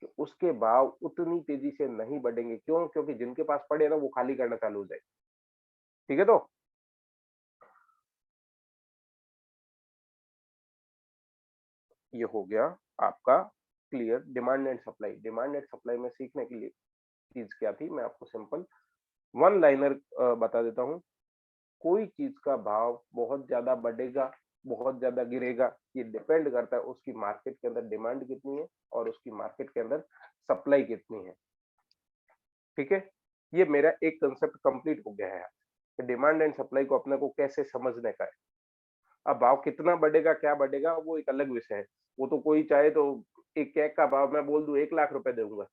कि उसके भाव उतनी तेज़ी से नहीं बढ़ेंगे। क्यों? क्योंकि जिनके पास पड़े हैं ना वो खाली करना चालू हो जाएँगे। ठीक है तो? ये हो गया आपका clear demand and supply. Demand and supply में सीखने के लिए चीज़ क्या थी? मैं आपको सिंपल वन लाइनर बता देता हूँ। कोई चीज़ का भाव बहुत ज़्यादा बढ़ेगा, बहुत ज़्यादा गिरेगा, ये डिपेंड करता है उसकी मार्केट के अंदर डिमांड कितनी है और उसकी मार्केट के अंदर सप्लाई कितनी है, ठीक है? ये मेरा एक कांसेप्ट कंप्लीट हो गया है कि डिमांड एंड सप्लाई को अपने को कैसे समझने का है। अब भाव कितना बढ़ेगा, क्या बढ़ेगा, वो एक अलग विषय है। वो तो कोई चाहे तो एक केक का भाव मैं बोल दूँ 1 लाख रुपए दूँगा।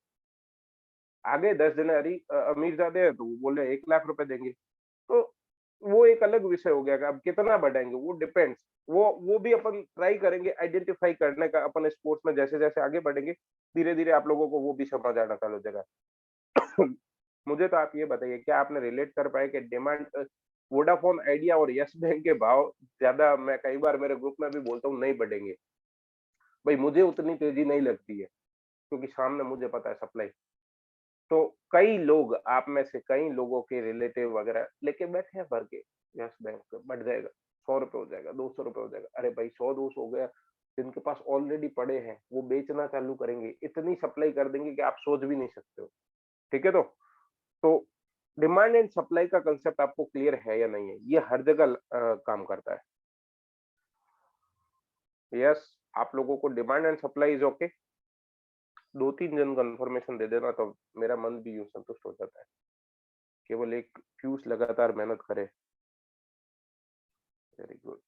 आगे 10 जने अमीरज़ादे हैं तो वो बोले 1 लाख रुपए देंगे। तो वो एक अलग विषय हो गया कि अब कितना बढ़ाएँगे, वो डिपेंड्स। वो भी अपन ट्राई करेंगे आइडेंटिफाई करने का अपन स्पोर्ट्स में जैसे-जैसे आगे बढ़ेंगे, धीरे-धीरे आप लोगों को वो भी समझ आना चालू हो जाएगा। मुझे तो आप ये बताइए, क्या आपने रिलेट कर पाए कि वोडाफ़ोन आइडिया और येस बैंक के भाव ज़्यादा मैं कई बार मेरे ग्रुप में भी बोलता हूँ नहीं बढ़ेंगे। भई मुझे उतनी तेज़ी नहीं लगती है, क्योंकि सामने मुझे पता है सप्लाई। तो कई लोग आप में से कई लोगों के रिलेटिव वगैरह लेके बैठे हैं भर के, यस बैंक पे बढ़ जाएगा, ₹100 हो जाएगा, ₹200 हो जाएगा। अरे भाई 100-200 हो गया, जिनके पास ऑलरेडी पड़े हैं, वो बेचना चालू करेंगे, इतनी सप्लाई कर देंगे कि आप सोच भी नहीं सकते हो। ठीक है तो? तो डिमांड एंड सप्लाई का कांसेप्ट आपको क्लियर है या नहीं है? ये हर जगह काम करता है। यस, आप लोगों को demand and supply is okay? 2-3 जन कन्फर्मेशन दे देना तो मेरा मन भी यूँ संतुष्ट हो जाता है। केवल एक फ्यूज़ लगातार मेहनत करे। Very good.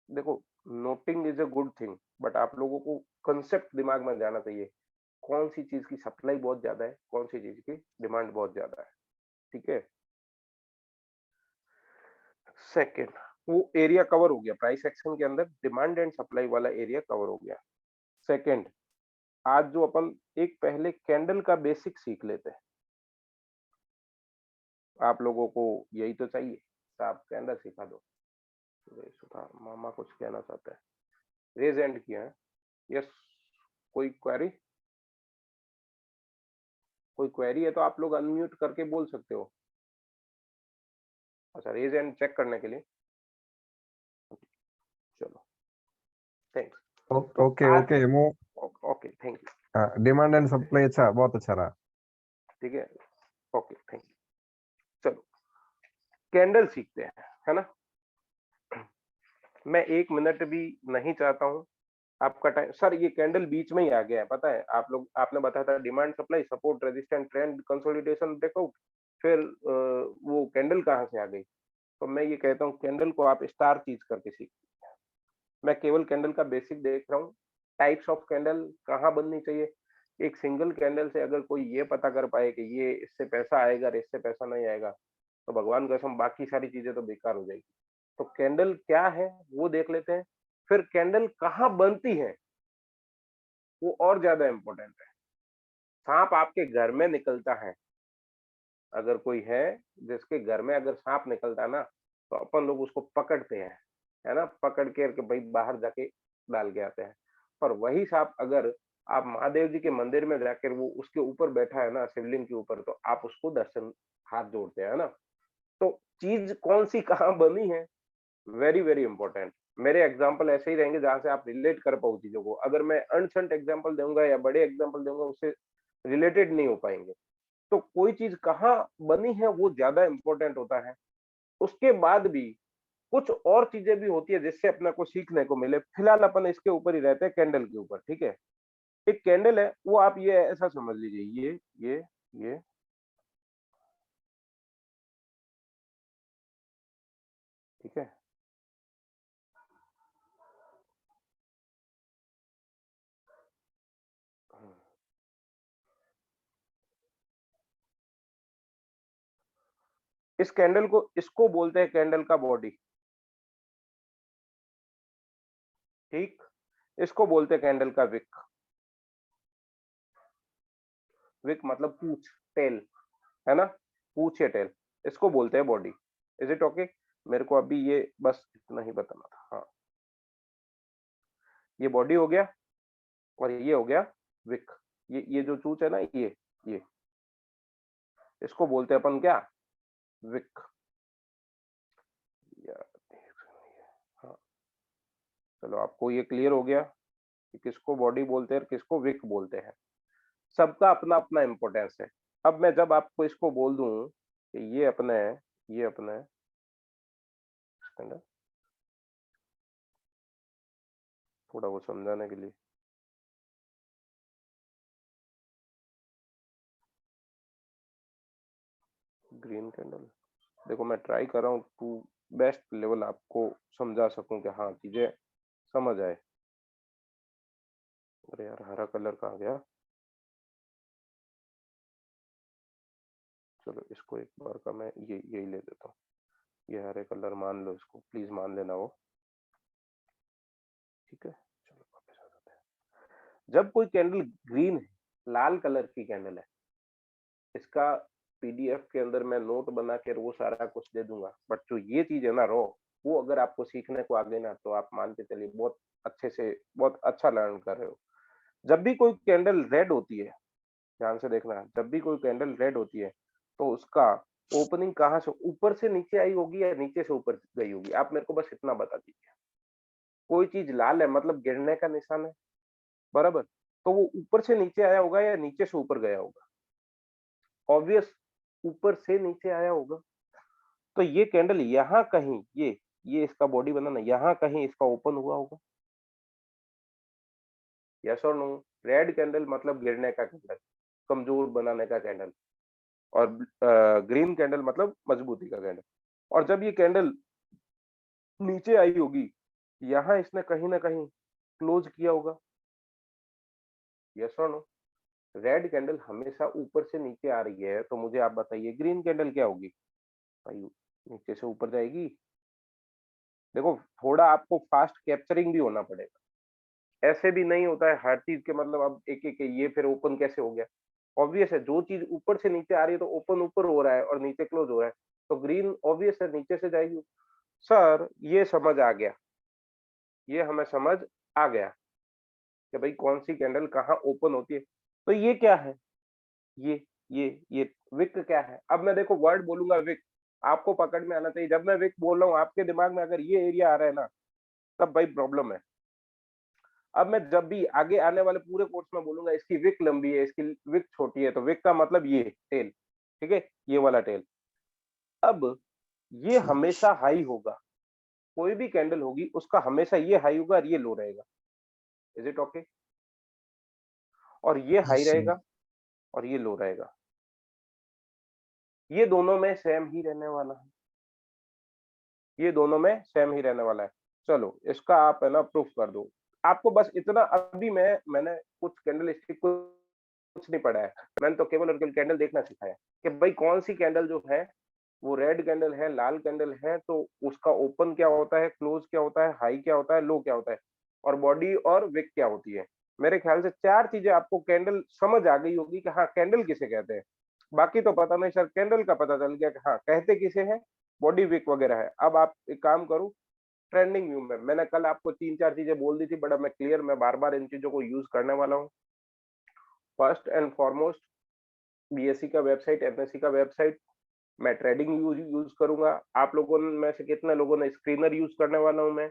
देखो, noting is a good thing, but आप लोगों को कांसेप्ट दिमाग में जाना चाहिए। कौन-सी चीज़ की सप्लाई बहुत ज़्यादा है, कौन-सी चीज़ की डिमांड बहुत ज़्यादा है, ठीक है? सेकंड, वो एरिया कवर हो गया, प्राइस एक्शन के अंदर डिमांड एंड सप्लाई वाला एरिया कवर हो गया। सेकंड, आज जो अपन एक पहले कैंडल का बेसिक सीख लेते हैं। आप लोगों को यही तो चाहिए, साहब कैंडल सिखा दो। सुरेश सुथार मामा कुछ कहना चाहते हैं। रेज़ हैंड किया है। यस, कोई क्वेरी? कोई क्वेरी है तो आप लोग अनम्यूट करके बोल सकते हो। अच्छा, रेज़ हैंड चेक करने के लिए? चलो। थैंक्स। तो ओके आज okay okay, thank you. Demand and supply अच्छा, बहुत अच्छा रहा। ठीक है, ओके, थैंक यू। चलो कैंडल सीखते हैं, है ना। मैं 1 मिनट भी नहीं चाहता हूँ आपका टाइम। सर ये कैंडल बीच में ही आ गया है, पता है आप लोग, आपने बताया था demand supply support resistant trend consolidation breakout, फिर वो कैंडल कहाँ से आ गई। तो मैं ये कहता हूँ कैंडल को आप स्टार चीज करके सीख। मैं केवल कैंडल का बेसिक देख रहा हूँ, टाइप्स ऑफ कैंडल कहाँ बननी चाहिए। एक सिंगल कैंडल से अगर कोई ये पता कर पाए कि ये इससे पैसा आएगा और इससे पैसा नहीं आएगा, तो भगवान कसम बाकी सारी चीजें तो बेकार हो जाएगी। तो कैंडल क्या है वो देख लेते हैं, फिर कैंडल कहाँ बनती है वो और ज्यादा इंपॉर्टेंट है। सांप आपके घर में निकलता है, अगर कोई है जिसके घर में अगर सांप निकलता है ना, तो अपन लोग उसको पकड़ते हैं, है ना, पकड़ के भाई बाहर जाके डाल के आते हैं। पर वही सांप अगर आप महादेव जी के मंदिर में जाकर वो उसके ऊपर बैठा है ना, शिवलिंग के ऊपर, तो आप उसको दर्शन हाथ जोड़ते हैं, है ना। तो चीज कौन सी कहाँ बनी है, वेरी वेरी इंपॉर्टेंट। मेरे एग्जाम्पल ऐसे ही रहेंगे जहां से आप रिलेट कर पाओ चीजों को। अगर मैं अनसंट एग्जाम्पल दूंगा या बड़े एग्जाम्पल दूंगा, उससे रिलेटेड नहीं हो पाएंगे। तो कोई चीज कहाँ बनी है वो ज्यादा इंपॉर्टेंट होता है। उसके बाद भी कुछ और चीजें भी होती है जिससे अपने को सीखने को मिले। फिलहाल अपन इसके ऊपर ही रहते हैं, कैंडल के ऊपर, ठीक है। एक कैंडल है, वो आप ये ऐसा समझ लीजिए, ये ठीक है। इस कैंडल को, इसको बोलते हैं कैंडल का बॉडी, ठीक। इसको बोलते हैं कैंडल का विक। विक मतलब पूछ, टेल, है ना, पूछ या टेल, इसको बोलते हैं बॉडी। Is it okay. मेरे को अभी ये बस इतना ही बताना था। हाँ, ये बॉडी हो गया और ये हो गया विक। ये जो चूच है ना, ये इसको बोलते हैं अपन क्या, विक। हाँ, चलो आपको ये क्लियर हो गया कि किसको बॉडी बोलते हैं और किसको विक बोलते हैं। सबका अपना अपना इंपॉर्टेंस है। अब मैं जब आपको इसको बोल दूं कि ये अपने थोड़ा वो समझाने के लिए, ग्रीन कैंडल, देखो मैं ट्राई कर रहा हूँ टू बेस्ट लेवल आपको समझा सकूं कि हाँ चीजें समझ आए। अरे यार हरा कलर कहाँ गया। चलो इसको एक बार का मैं यही ले देता हूँ। ये हरे कलर मान लो, इसको प्लीज मान लेना वो, ठीक है। चलो वापस आ जाते हैं। जब कोई कैंडल ग्रीन है, लाल कलर की कैंडल है, इसका पीडीएफ के अंदर मैं नोट बना के वो सारा कुछ दे दूंगा। बट जो ये चीज है ना रो, वो अगर आपको सीखने को आ गई ना, तो आप मान के चलिए बहुत अच्छे से, बहुत अच्छा लर्न कर रहे हो। जब भी कोई कैंडल रेड होती है, ध्यान से देखना, जब भी कोई कैंडल रेड होती है, तो उसका ओपनिंग कहाँ से, ऊपर से नीचे आई होगी या नीचे से ऊपर गई होगी। आप मेरे को बस इतना बता दीजिए। कोई चीज लाल है मतलब गिरने का निशान है, बराबर। तो वो ऊपर से नीचे आया होगा या नीचे से ऊपर गया होगा। ऑब्वियस, ऊपर से नीचे आया होगा। तो ये कैंडल यहाँ कहीं, ये इसका बॉडी बना ना, यहाँ कहीं इसका ओपन हुआ होगा। यस और नो। रेड कैंडल मतलब गिरने का कैंडल, कमजोर बनाने का कैंडल। और ग्रीन कैंडल मतलब मजबूती का कैंडल। और जब ये कैंडल नीचे आई होगी, यहाँ इसने कहीं ना कहीं क्लोज किया होगा। यस और नो। रेड कैंडल हमेशा ऊपर से नीचे आ रही है, तो मुझे आप बताइए ग्रीन कैंडल क्या होगी। भाई नीचे से ऊपर जाएगी। देखो थोड़ा आपको फास्ट कैप्चरिंग भी होना पड़ेगा। ऐसे भी नहीं होता है हर चीज के, मतलब अब एक एक ये फिर ओपन कैसे हो गया। ऑब्वियस है, जो चीज ऊपर से नीचे आ रही है तो ओपन ऊपर हो रहा है और नीचे क्लोज हो रहा है, तो ग्रीन ऑब्वियस है नीचे से जाएगी। सर ये समझ आ गया, ये हमें समझ आ गया कि भाई कौन सी कैंडल कहाँ ओपन होती है। तो ये क्या है, ये ये विक क्या है। अब मैं देखो वर्ड बोलूंगा विक, आपको पकड़ में आना चाहिए। जब मैं विक बोल रहा हूँ आपके दिमाग में अगर ये एरिया आ रहा है ना, तब भाई प्रॉब्लम है। अब मैं जब भी आगे आने वाले पूरे कोर्स में बोलूंगा इसकी विक लंबी है, इसकी विक छोटी है, तो विक का मतलब ये टेल, ठीक है, ये वाला टेल। अब ये हमेशा हाई होगा, कोई भी कैंडल होगी उसका हमेशा ये हाई होगा और ये लो रहेगा। Is it okay? और ये हाई yes, रहेगा और ये लो रहेगा, ये दोनों में सेम ही रहने वाला है, ये दोनों में सेम ही रहने वाला है। चलो इसका आप है ना प्रूफ कर दो। आपको बस इतना, अभी मैंने कुछ कैंडल स्टिक कुछ नहीं पढ़ा है, मैंने तो केवल और केवल कैंडल देखना सिखाया कि भाई कौन सी कैंडल जो है वो रेड कैंडल है, लाल कैंडल है, तो उसका ओपन क्या होता है, क्लोज क्या होता है, हाई क्या होता है, लो क्या होता है, और बॉडी और विक क्या होती है। मेरे ख्याल से 4 चीजें आपको कैंडल समझ आ गई होगी कि हाँ कैंडल किसे कहते हैं। बाकी तो पता नहीं, सर कैंडल का पता चल गया कि हाँ कहते किसे हैं, बॉडी विक वगैरह है। अब आप एक काम करो, ट्रेंडिंग व्यू में मैंने कल आपको 3-4 चीजें बोल दी थी, बड़ा मैं क्लियर, मैं बार-बार इन चीजों को यूज करने वाला हूँ। फर्स्ट एंड फॉरमोस्ट बीएससी का वेबसाइट, एनएससी का वेबसाइट, मैं ट्रेडिंग यूज करूंगा। आप लोगों में से कितने लोगों ने स्क्रीनर यूज करने वाला हूं मैं,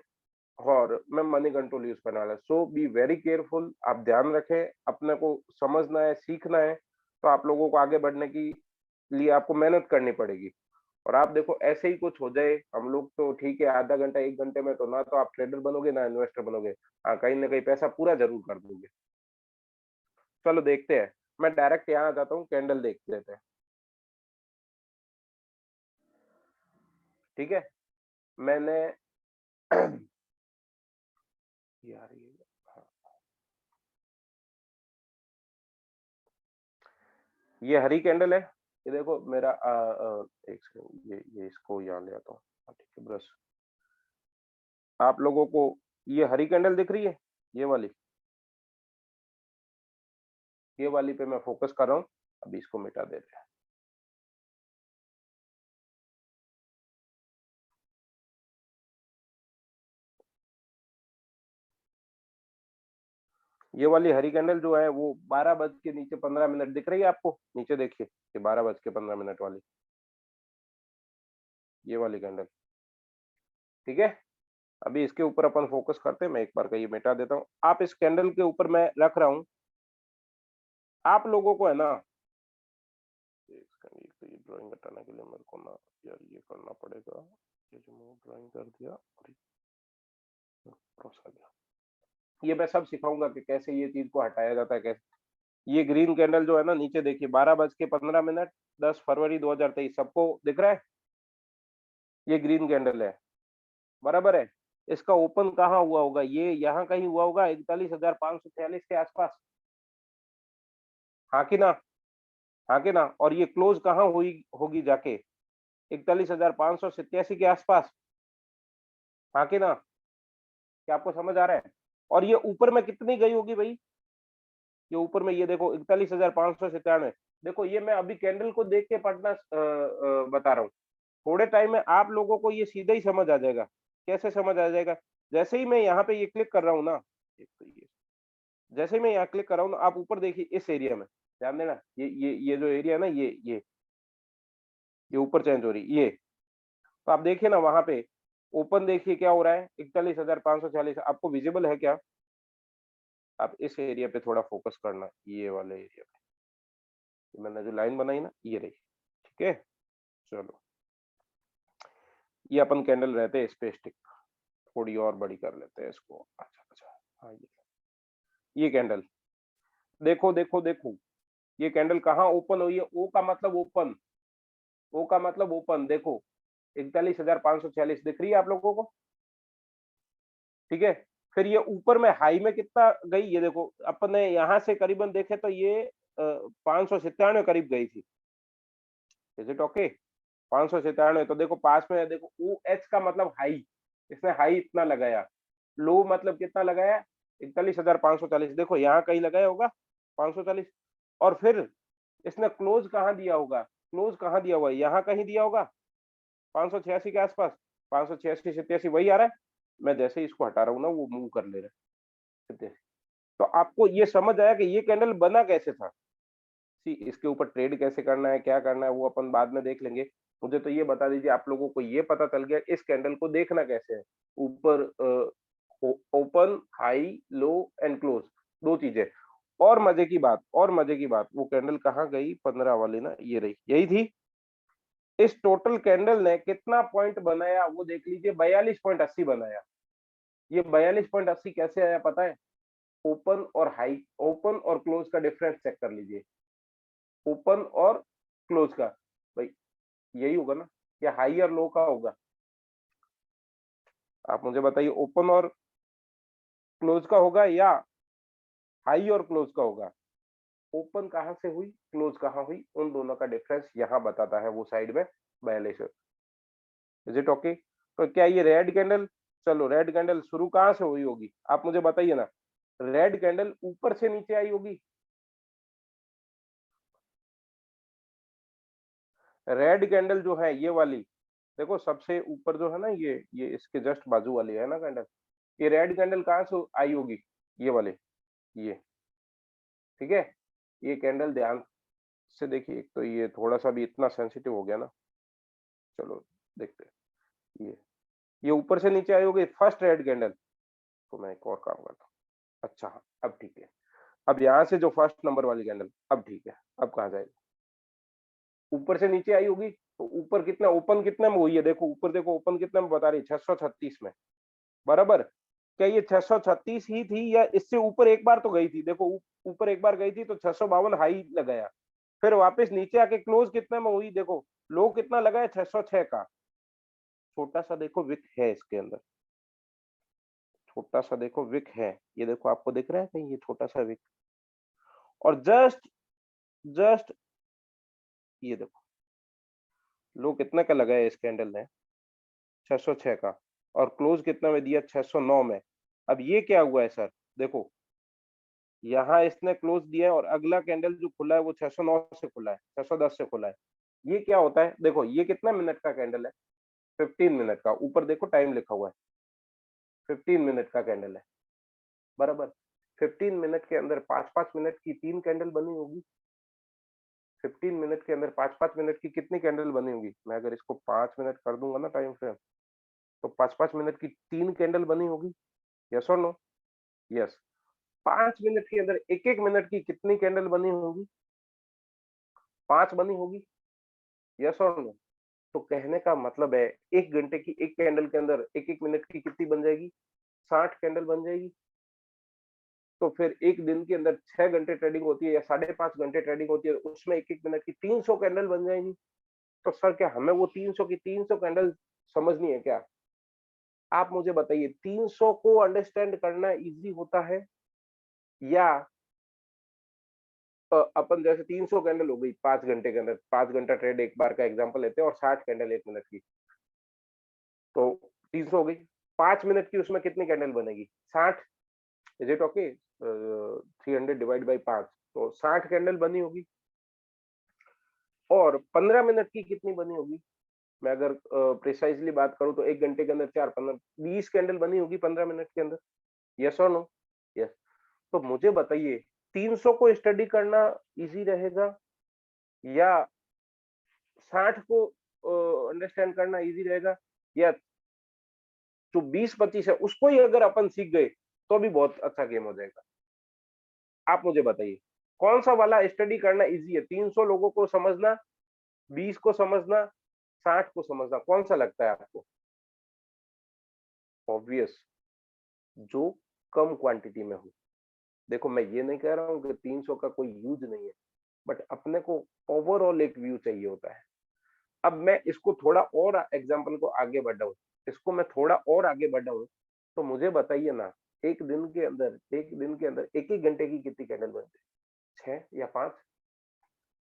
और मैं मनी कंट्रोल यूज करने वाला। सो बी वेरी केयरफुल, आप ध्यान रखें, अपने को समझना है, सीखना है, तो आप लोगों को आगे बढ़ने की लिए आपको मेहनत करनी पड़ेगी। और आप देखो ऐसे ही कुछ हो जाए, हम लोग तो ठीक है आधा घंटा 1 घंटे में तो ना तो आप ट्रेडर बनोगे ना इन्वेस्टर बनोगे, हाँ कहीं ना कहीं पैसा पूरा जरूर कर दोगे। चलो देखते हैं, मैं डायरेक्ट यहाँ आ जाता हूँ, कैंडल देख लेते हैं, ठीक है। मैंने यार ये, हाँ, ये हरी कैंडल है, ये देखो मेरा एक सेकंड, ये इसको यहाँ ले आता हूँ, हाँ, ठीक है ब्रश। आप लोगों को ये हरी कैंडल दिख रही है, ये वाली पे मैं फोकस कर रहा हूँ, अभी इसको मिटा देते हैं। ये वाली हरी कैंडल जो है वो 12 बज के नीचे 15 मिनट दिख रही है आपको, नीचे देखिए, ये 12 बज के 15 मिनट वाली, ये वाली कैंडल, ठीक है। अभी इसके ऊपर अपन फोकस करते हैं, मैं एक बार का ये मिटा देता हूँ। आप इस कैंडल के ऊपर मैं रख रहा हूँ, आप लोगों को है ना, ये ड्राइंग हटाने के लिए मेरे को ना यार ये करना पड़ेगा, ये जो मैं ड्राइंग कर दिया और क्रॉस आ गया, ये मैं सब सिखाऊंगा कि कैसे ये चीज को हटाया जाता है, कैसे। ये ग्रीन कैंडल जो है ना, नीचे देखिए 12 बज के 15 मिनट 10 फरवरी 2023, सबको दिख रहा है, ये ग्रीन कैंडल है, बराबर है। इसका ओपन कहाँ हुआ होगा, ये यहाँ कहीं हुआ होगा 41,546 के आसपास, हाँ कि ना, हाँ कि ना। और ये क्लोज कहाँ हुई होगी जाके, 41,587 के आसपास, हाँ कि ना। क्या आपको समझ आ रहा है? और ये ऊपर में कितनी गई होगी भाई, ये ऊपर में ये देखो 41,597। देखो ये मैं अभी कैंडल को देख के पढ़ना बता रहा हूँ, थोड़े टाइम में आप लोगों को ये सीधा ही समझ आ जाएगा। कैसे समझ आ जाएगा? जैसे ही मैं यहाँ पे ये क्लिक कर रहा हूँ ना, एक तो ये, जैसे ही मैं यहाँ क्लिक कर रहा हूँ ना, आप ऊपर देखिए इस एरिया में, ध्यान देना, ये जो एरिया है ना, ये ऊपर चेंज हो रही ये, तो आप देखिए ना वहां पे ओपन देखिए क्या हो रहा है, 41,546, आपको विजिबल है क्या? आप इस एरिया पे थोड़ा फोकस करना, ये वाले एरिया पे मैंने जो लाइन बनाई ना, ये रही, ठीक है। चलो ये अपन कैंडल रहते हैं इस पे स्टिक, थोड़ी और बड़ी कर लेते हैं इसको, अच्छा अच्छा, हाँ ये कैंडल, देखो देखो देखो, ये कैंडल कहाँ ओपन हुई है, ओ का मतलब ओपन, ओ का मतलब ओपन, देखो 41,546 दिख रही है आप लोगों को, ठीक है। फिर ये ऊपर में हाई में कितना गई, ये देखो अपने यहाँ से करीबन देखे तो ये 597 करीब गई थी, इज इट ओके? 597, तो देखो पास में है, देखो ओ एच का मतलब हाई, इसने हाई इतना लगाया, लो मतलब कितना लगाया, 41,540, देखो यहाँ कहीं लगाया होगा 540, और फिर इसने क्लोज कहाँ दिया होगा, क्लोज कहाँ दिया हुआ है, यहाँ कहीं दिया होगा 586 के आसपास, 586-87 वही आ रहा है। मैं जैसे ही इसको हटा रहा हूँ ना, वो मूव कर ले रहा है 87। तो आपको ये समझ आया कि ये कैंडल बना कैसे था। सी इसके ऊपर ट्रेड कैसे करना है, क्या करना है, वो अपन बाद में देख लेंगे। मुझे तो ये बता दीजिए, आप लोगों को ये पता चल गया इस कैंडल को देखना कैसे है, ऊपर open, high, low and close, 2 चीजें। और मजे की बात, और मजे की बात, वो कैंडल कहाँ गई? 15 वाली ना, ये रही, यही थी। इस टोटल कैंडल ने कितना पॉइंट बनाया वो देख लीजिए, 42.80 बनाया। ये 42.80 कैसे आया पता है? ओपन और हाई, ओपन और क्लोज का डिफरेंस चेक कर लीजिए, ओपन और क्लोज का। भाई यही होगा ना, या हाई और लो का होगा? आप मुझे बताइए, ओपन और क्लोज का होगा या हाई और क्लोज का होगा? ओपन कहाँ से हुई, क्लोज कहाँ हुई, उन दोनों का डिफरेंस यहाँ बताता है वो साइड में 42। Is it okay? तो क्या ये रेड कैंडल, चलो रेड कैंडल शुरू कहाँ से हुई होगी आप मुझे बताइए ना? रेड कैंडल ऊपर से नीचे आई होगी। रेड कैंडल जो है ये वाली, देखो सबसे ऊपर जो है ना, ये इसके जस्ट बाजू वाली है ना कैंडल, ये रेड कैंडल कहाँ से आई होगी? ये वाले, ये, ठीक है। ये कैंडल ध्यान से देखिए, एक तो ये थोड़ा सा भी इतना सेंसिटिव हो गया ना, चलो देखते हैं। ये ऊपर से नीचे आई होगी फर्स्ट रेड कैंडल। तो मैं एक और काम करता हूँ। अच्छा हाँ, अब ठीक है। अब यहाँ से जो फर्स्ट नंबर वाली कैंडल, अब ठीक है, अब कहाँ जाएगी? ऊपर से नीचे आई होगी, तो ऊपर कितना, ओपन कितने में हुई है? देखो ऊपर, देखो ओपन कितने में बता रही है? 636 में, बराबर। क्या ये 636 ही थी या इससे ऊपर एक बार तो गई थी? देखो ऊपर एक बार गई थी तो 652 हाई लगाया, फिर वापस नीचे आके क्लोज कितने में हुई? देखो लो कितना लगाया? 606 का। छोटा सा देखो विक है इसके अंदर, छोटा सा देखो विक है, ये देखो आपको दिख रहा है कहीं ये छोटा सा विक? और जस्ट जस्ट ये देखो, लो कितने का लगाया इस कैंडल ने? 606 का। और क्लोज कितना में दिया? 609 में। अब ये क्या हुआ है सर? देखो यहाँ इसने क्लोज दिया है और अगला कैंडल जो खुला है वो 609 से खुला है, 610 से खुला है। ये क्या होता है? देखो ये कितना मिनट का कैंडल है? 15 मिनट का। ऊपर देखो टाइम लिखा हुआ है, 15 मिनट का कैंडल है, बराबर। 15 मिनट के अंदर 5-5 मिनट की 3 कैंडल बनी होगी। 15 मिनट के अंदर 5-5 मिनट की कितनी कैंडल बनी होगी? मैं अगर इसको 5 मिनट कर दूंगा ना टाइम फ्रेम, तो 5-5 मिनट की 3 कैंडल बनी होगी। यस और नो? यस। 5 मिनट के अंदर 1-1 मिनट की कितनी कैंडल बनी होगी? 5 बनी होगी। यस और नो? तो कहने का मतलब है 1 घंटे की 1 कैंडल के अंदर 1-1 मिनट की कितनी बन जाएगी? 60 कैंडल बन जाएगी। तो फिर 1 दिन के अंदर 6 घंटे ट्रेडिंग होती है या 5.5 घंटे ट्रेडिंग होती है, उसमें 1-1 मिनट की 300 कैंडल बन जाएगी। तो सर क्या हमें वो 300 की 300 कैंडल समझनी है क्या? आप मुझे बताइए, 300 को अंडरस्टैंड करना ईज़ी होता है या अपन जैसे 300 कैंडल हो गई 5 घंटे के अंदर, 5 घंटा ट्रेड एक बार का एग्जांपल लेते हैं और 60 कैंडल 1 मिनट की, तो 300 हो गई। 5 मिनट की उसमें कितनी कैंडल बनेगी? 60। Is it okay? 300 divide by 5, तो 60 कैंडल बनी होगी। और 15 मिनट की कितनी बनी होगी? मैं अगर प्रिसाइजली बात करूं तो 1 घंटे के अंदर 4 15 20 कैंडल बनी होगी 15 मिनट के अंदर। यस और नो? यस। तो मुझे बताइए, 300 को स्टडी करना इजी रहेगा या 60 को अंडरस्टैंड करना इजी रहेगा, या जो 20-25 है उसको ही अगर अपन सीख गए तो भी बहुत अच्छा गेम हो जाएगा? आप मुझे बताइए, कौन सा वाला स्टडी करना इजी है? 300 लोगों को समझना, 20 को समझना, 60 को समझना, कौन सा लगता है आपको? ऑब्वियस, जो कम क्वांटिटी में हो। देखो मैं ये नहीं कह रहा हूँ कि 300 का कोई यूज नहीं है, बट अपने को ओवरऑल एक व्यू चाहिए होता है। अब मैं इसको थोड़ा और एग्जांपल को आगे बढ़ाऊं, इसको मैं थोड़ा और आगे बढ़ाऊं, तो मुझे बताइए ना, एक दिन के अंदर एक एक घंटे की कितनी कैंडल बनती है? 6 या 5?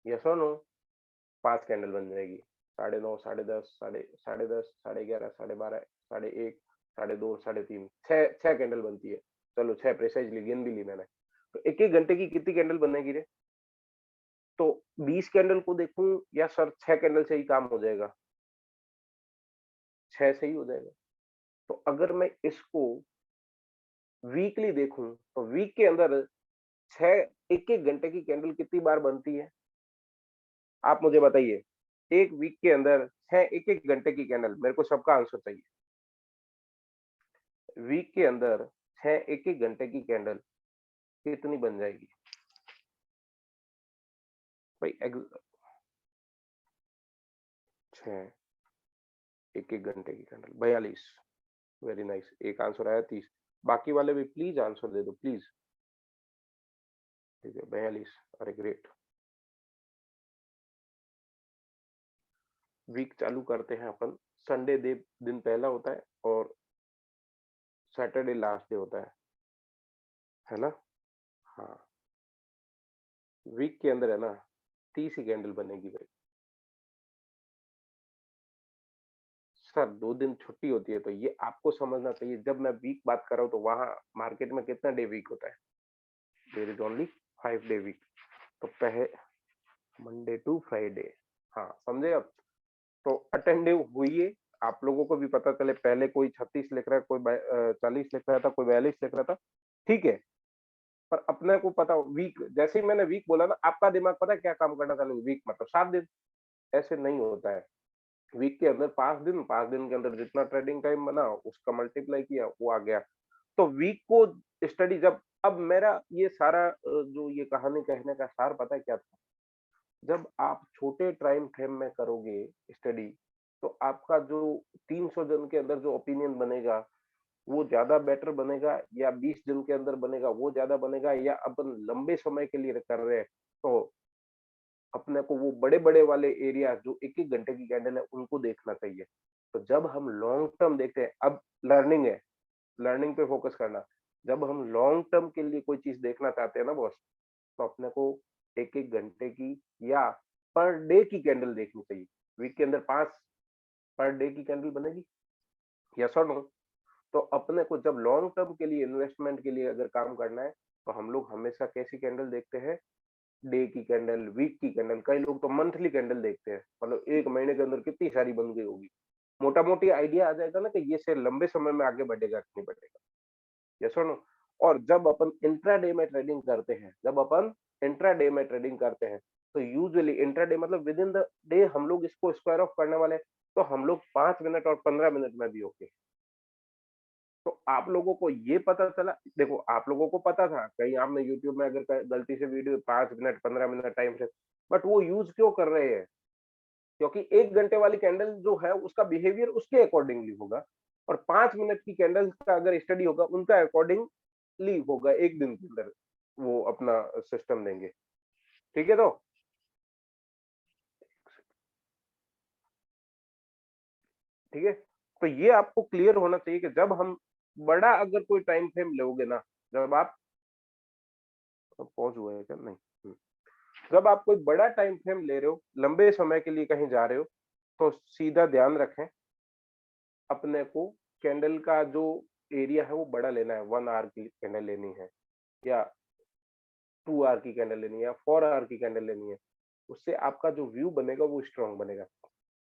यस और नो? 5 कैंडल बन जाएगी। 9:30, 10:30, साढ़े 10, 11:30, 12:30, 1:30, 2:30, 3:30, 6 कैंडल बनती है। चलो 6 प्रिसाइजली गिन भी ली मैंने। तो एक एक घंटे की कितनी कैंडल बनेगी रे? तो 20 कैंडल को देखूं या सर 6 कैंडल से ही काम हो जाएगा? 6 से ही हो जाएगा। तो अगर मैं इसको वीकली देखूं तो वीक के अंदर 6 एक-एक घंटे की कैंडल कितनी बार बनती है? आप मुझे बताइए। एक वीक के अंदर 6 एक-एक घंटे की कैंडल, मेरे को सबका आंसर चाहिए। वीक के अंदर 6 एक-एक घंटे की कैंडल कितनी बन जाएगी? भाई 6 एक-एक घंटे की कैंडल 42। Very nice. एक आंसर आया 30। बाकी वाले भी प्लीज आंसर दे दो प्लीज। ठीक है 42। अरे ग्रेट। वीक चालू करते हैं अपन। संडे दे दिन पहला होता है और सैटरडे लास्ट डे होता है ना? हाँ। वीक के अंदर है ना 30 ही कैंडल बनेगी भाई। सर 2 दिन छुट्टी होती है तो ये आपको समझना चाहिए। जब मैं वीक बात कर रहा हूँ तो वहाँ मार्केट में कितना डे वीक होता है? There is only 5 day week. तो पहले मंडे टू फ्राइडे। हाँ समझे अब? तो अटेंडिव हुई है। आप लोगों को भी पता चले। पहले कोई 36 लिख रहा है, कोई 40 लिख रहा था, कोई 42 लिख रहा था। ठीक है। पर अपने को पता वीक जैसे ही मैंने वीक बोला ना, आपका दिमाग पता है क्या काम करना चालू? वीक मतलब 7 दिन। ऐसे नहीं होता है। वीक के अंदर 5 दिन के अंदर जितना ट्रेडिंग टाइम बना उसका मल्टीप्लाई किया वो आ गया। तो वीक को स्टडी जब अब मेरा ये सारा जो ये कहानी कहने का सार पता है क्या था? जब आप छोटे टाइम फ्रेम में करोगे स्टडी तो आपका जो 300 जन के अंदर जो ओपिनियन बनेगा वो ज्यादा बेटर बनेगा या 20 जन के अंदर बनेगा वो ज्यादा बनेगा या अपन लंबे समय के लिए कर रहे हैं तो अपने को वो बड़े-बड़े वाले एरिया जो 1-1 घंटे की कैंडल है उनको देखना चाहिए। तो जब हम लॉन्ग टर्म देखते हैं अब लर्निंग है, लर्निंग पे फोकस करना। जब हम लॉन्ग टर्म के लिए कोई चीज़ देखना चाहते हैं ना बॉस, तो अपने को 1-1 घंटे की या पर डे की कैंडल देखनी चाहिए। वीक के अंदर 5 पर डे की कैंडल बनेगी? यस और नो? तो अपने को जब लॉन्ग टर्म के लिए इन्वेस्टमेंट के लिए अगर काम करना है, तो हम लोग हमेशा कैसी कैंडल देखते हैं? डे की कैंडल, वीक की कैंडल, कई लोग तो मंथली कैंडल देखते हैं। मतलब 1 महीने के अंदर कितनी सारी बन गई होगी। मोटा-मोटी आइडिया आ जाएगा ना कि ये शेयर लंबे समय में आगे बढ़ेगा कि नहीं बढ़ेगा। यस और नो? और जब अपन इंट्राडे में ट्रेडिंग करते हैं, जब अपन इंट्राडे में ट्रेडिंग करते हैं, तो यूजुअली इंट्राडे मतलब विद इन द डे हम लोग इसको स्क्वायर ऑफ करने वाले हैं, तो हम लोग 5 मिनट और 15 मिनट में भी ओके। तो आप लोगों को ये पता चला देखो आप लोगों को पता था कहीं आपने यूट्यूब में अगर गलती से वीडियो 5 मिनट 15 मिनट टाइम से बट वो यूज क्यों कर रहे हैं क्योंकि 1 घंटे वाली कैंडल जो है उसका बिहेवियर उसके अकॉर्डिंगली होगा और 5 मिनट की कैंडल का अगर स्टडी होगा उनका अकॉर्डिंगली होगा एक दिन के अंदर वो अपना सिस्टम देंगे ठीक है तो ठीक है तो ये आपको क्लियर होना चाहिए कि जब हम बड़ा अगर कोई टाइम फ्रेम लोगे ना जब आप पॉज हुआ है क्या नहीं जब आप कोई बड़ा टाइम फ्रेम ले रहे हो, लंबे समय के लिए कहीं जा रहे हो, तो सीधा ध्यान रखें, अपने को कैंडल का जो एरिया है वो बड़ा लेना है, 1 आवर की कैंडल लेनी है या 2 आवर की कैंडल लेनी है या 4 आवर की कैंडल लेनी है। उससे आपका जो व्यू बनेगा वो स्ट्रॉन्ग बनेगा।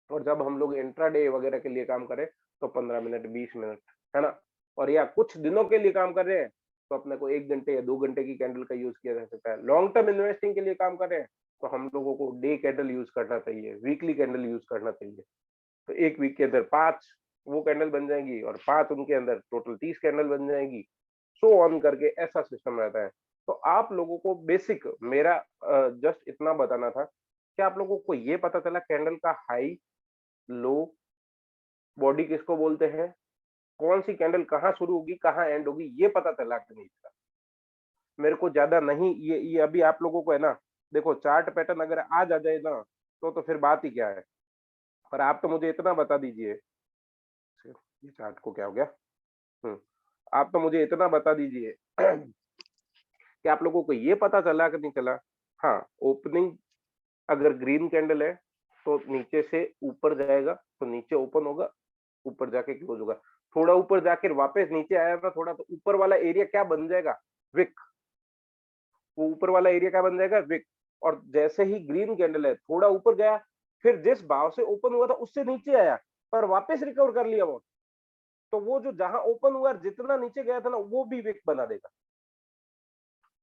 और जब हम लोग इंट्राडे वगैरह के लिए काम करें, तो 15 मिनट, 20 मिनट, है ना? और या कुछ दिनों के लिए काम कर रहे हैं, तो अपने को 1 घंटे या 2 घंटे की कैंडल का यूज़ किया जा सकता है। लॉन्ग टर्म इन्वेस्टिंग के लिए काम कर रहे हैं, तो हम लोगों को डे कैंडल यूज़ करना चाहिए, वीकली कैंडल यूज़ करना चाहिए। तो 1 वीक के अंदर 5 वो कैंडल बन जाएँगी और 5 उनके अंदर टोटल 30 कैंडल बन जाएँगी। सो ऑन करके ऐसा सिस्टम रहता है। तो आप लोगों को बेसिक मेरा जस्ट इतना बताना था कि आप लोगों को ये पता चला कैंडल का हाई, लो, बॉडी किसको बोलते हैं, कौन सी कैंडल कहाँ शुरू होगी, कहाँ एंड होगी, ये पता चला कि नहीं चला। मेरे को ज़्यादा नहीं ये अभी आप लोगों को है ना, देखो चार्ट पैटर्न अगर आज आ जाए ना, तो फिर बात ही क्या है। पर आप तो मुझे इतना बता दीजिए ये चार्ट को क्या हो गया? हुँ, आप तो मुझे इतना बता दीजिए कि आप लोगों को ये पता चला कि नहीं चला? हाँ, ओपनिंग अगर ग्रीन कैंडल है, तो नीचे से ऊपर जाएगा, तो नीचे ओपन होगा, ऊपर जाके क्लोज़ होगा। थोड़ा ऊपर जाके वापस नीचे आया था थोड़ा तो ऊपर वाला एरिया क्या बन जाएगा? विक। वो ऊपर वाला एरिया क्या बन जाएगा? विक। और जैसे ही ग्रीन कैंडल है, थोड़ा ऊपर गया, फिर जिस भाव से ओपन हुआ था उससे नीचे आया, पर वापस रिकवर कर लिया वो। तो वो जो जहाँ ओपन हुआ जितना नीचे गया था ना, वो भी विक बना देगा।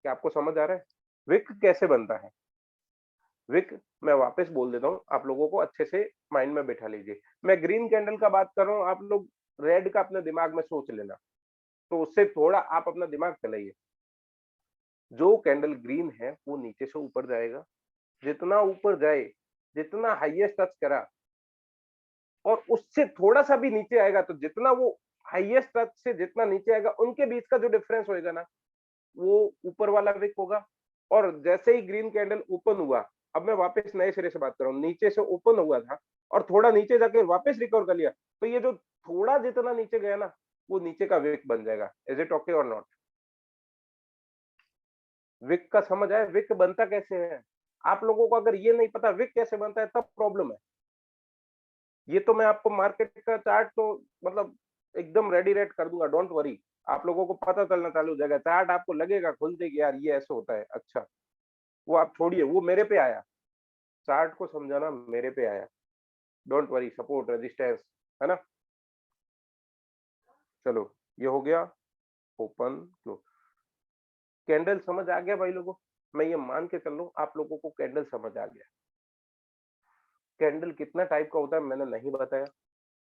क्या आपको समझ आ रहा है? विक कैसे बनता है? विक मैं वापस बोल देता हूँ, आप लोगों को अच्छे से माइंड में बिठा लीजिए। मैं ग्रीन कैंडल का बात कर रहा हूँ, आप लोग रेड का अपने दिमाग में सोच लेना। तो उससे थोड़ा आप अपना दिमाग चलाइए। जो कैंडल ग्रीन है वो नीचे से ऊपर जाएगा, जितना ऊपर जाए, जितना हाईएस्ट टच करा और उससे थोड़ा सा भी नीचे आएगा, तो जितना वो हाईएस्ट टच से जितना नीचे आएगा उनके बीच का जो डिफरेंस होएगा ना, वो ऊपर वाला विक होगा। और जैसे ही ग्रीन कैंडल ओपन हुआ, अब मैं वापस नए सिरे से बात कर रहा हूँ, नीचे से ओपन हुआ था और थोड़ा नीचे जाके वापस रिकवर कर लिया, तो ये जो थोड़ा जितना नीचे गया ना, वो नीचे का विक बन जाएगा। इज इट ओके और नॉट? विक का समझ आया? विक बनता कैसे है? आप लोगों को अगर ये नहीं पता विक कैसे बनता है, तब प्रॉब्लम है। ये तो मैं आपको मार्केट का चार्ट तो मतलब एकदम रेडी रेड कर दूंगा, डोंट वरी। आप लोगों को पता चलना चालू हो जाएगा, चार्ट आपको लगेगा खुलते कि यार ये ऐसे होता है। अच्छा, वो आप छोड़िए, वो मेरे पे आया, चार्ट को समझाना मेरे पे आया। डोंट वरी, सपोर्ट रेजिस्टेंस, है ना? चलो, ये हो गया ओपन क्लोज। कैंडल समझ आ गया भाई लोगों? मैं ये मान के चल रहा हूँ आप लोगों को कैंडल समझ आ गया। कैंडल कितना टाइप का होता है मैंने नहीं बताया।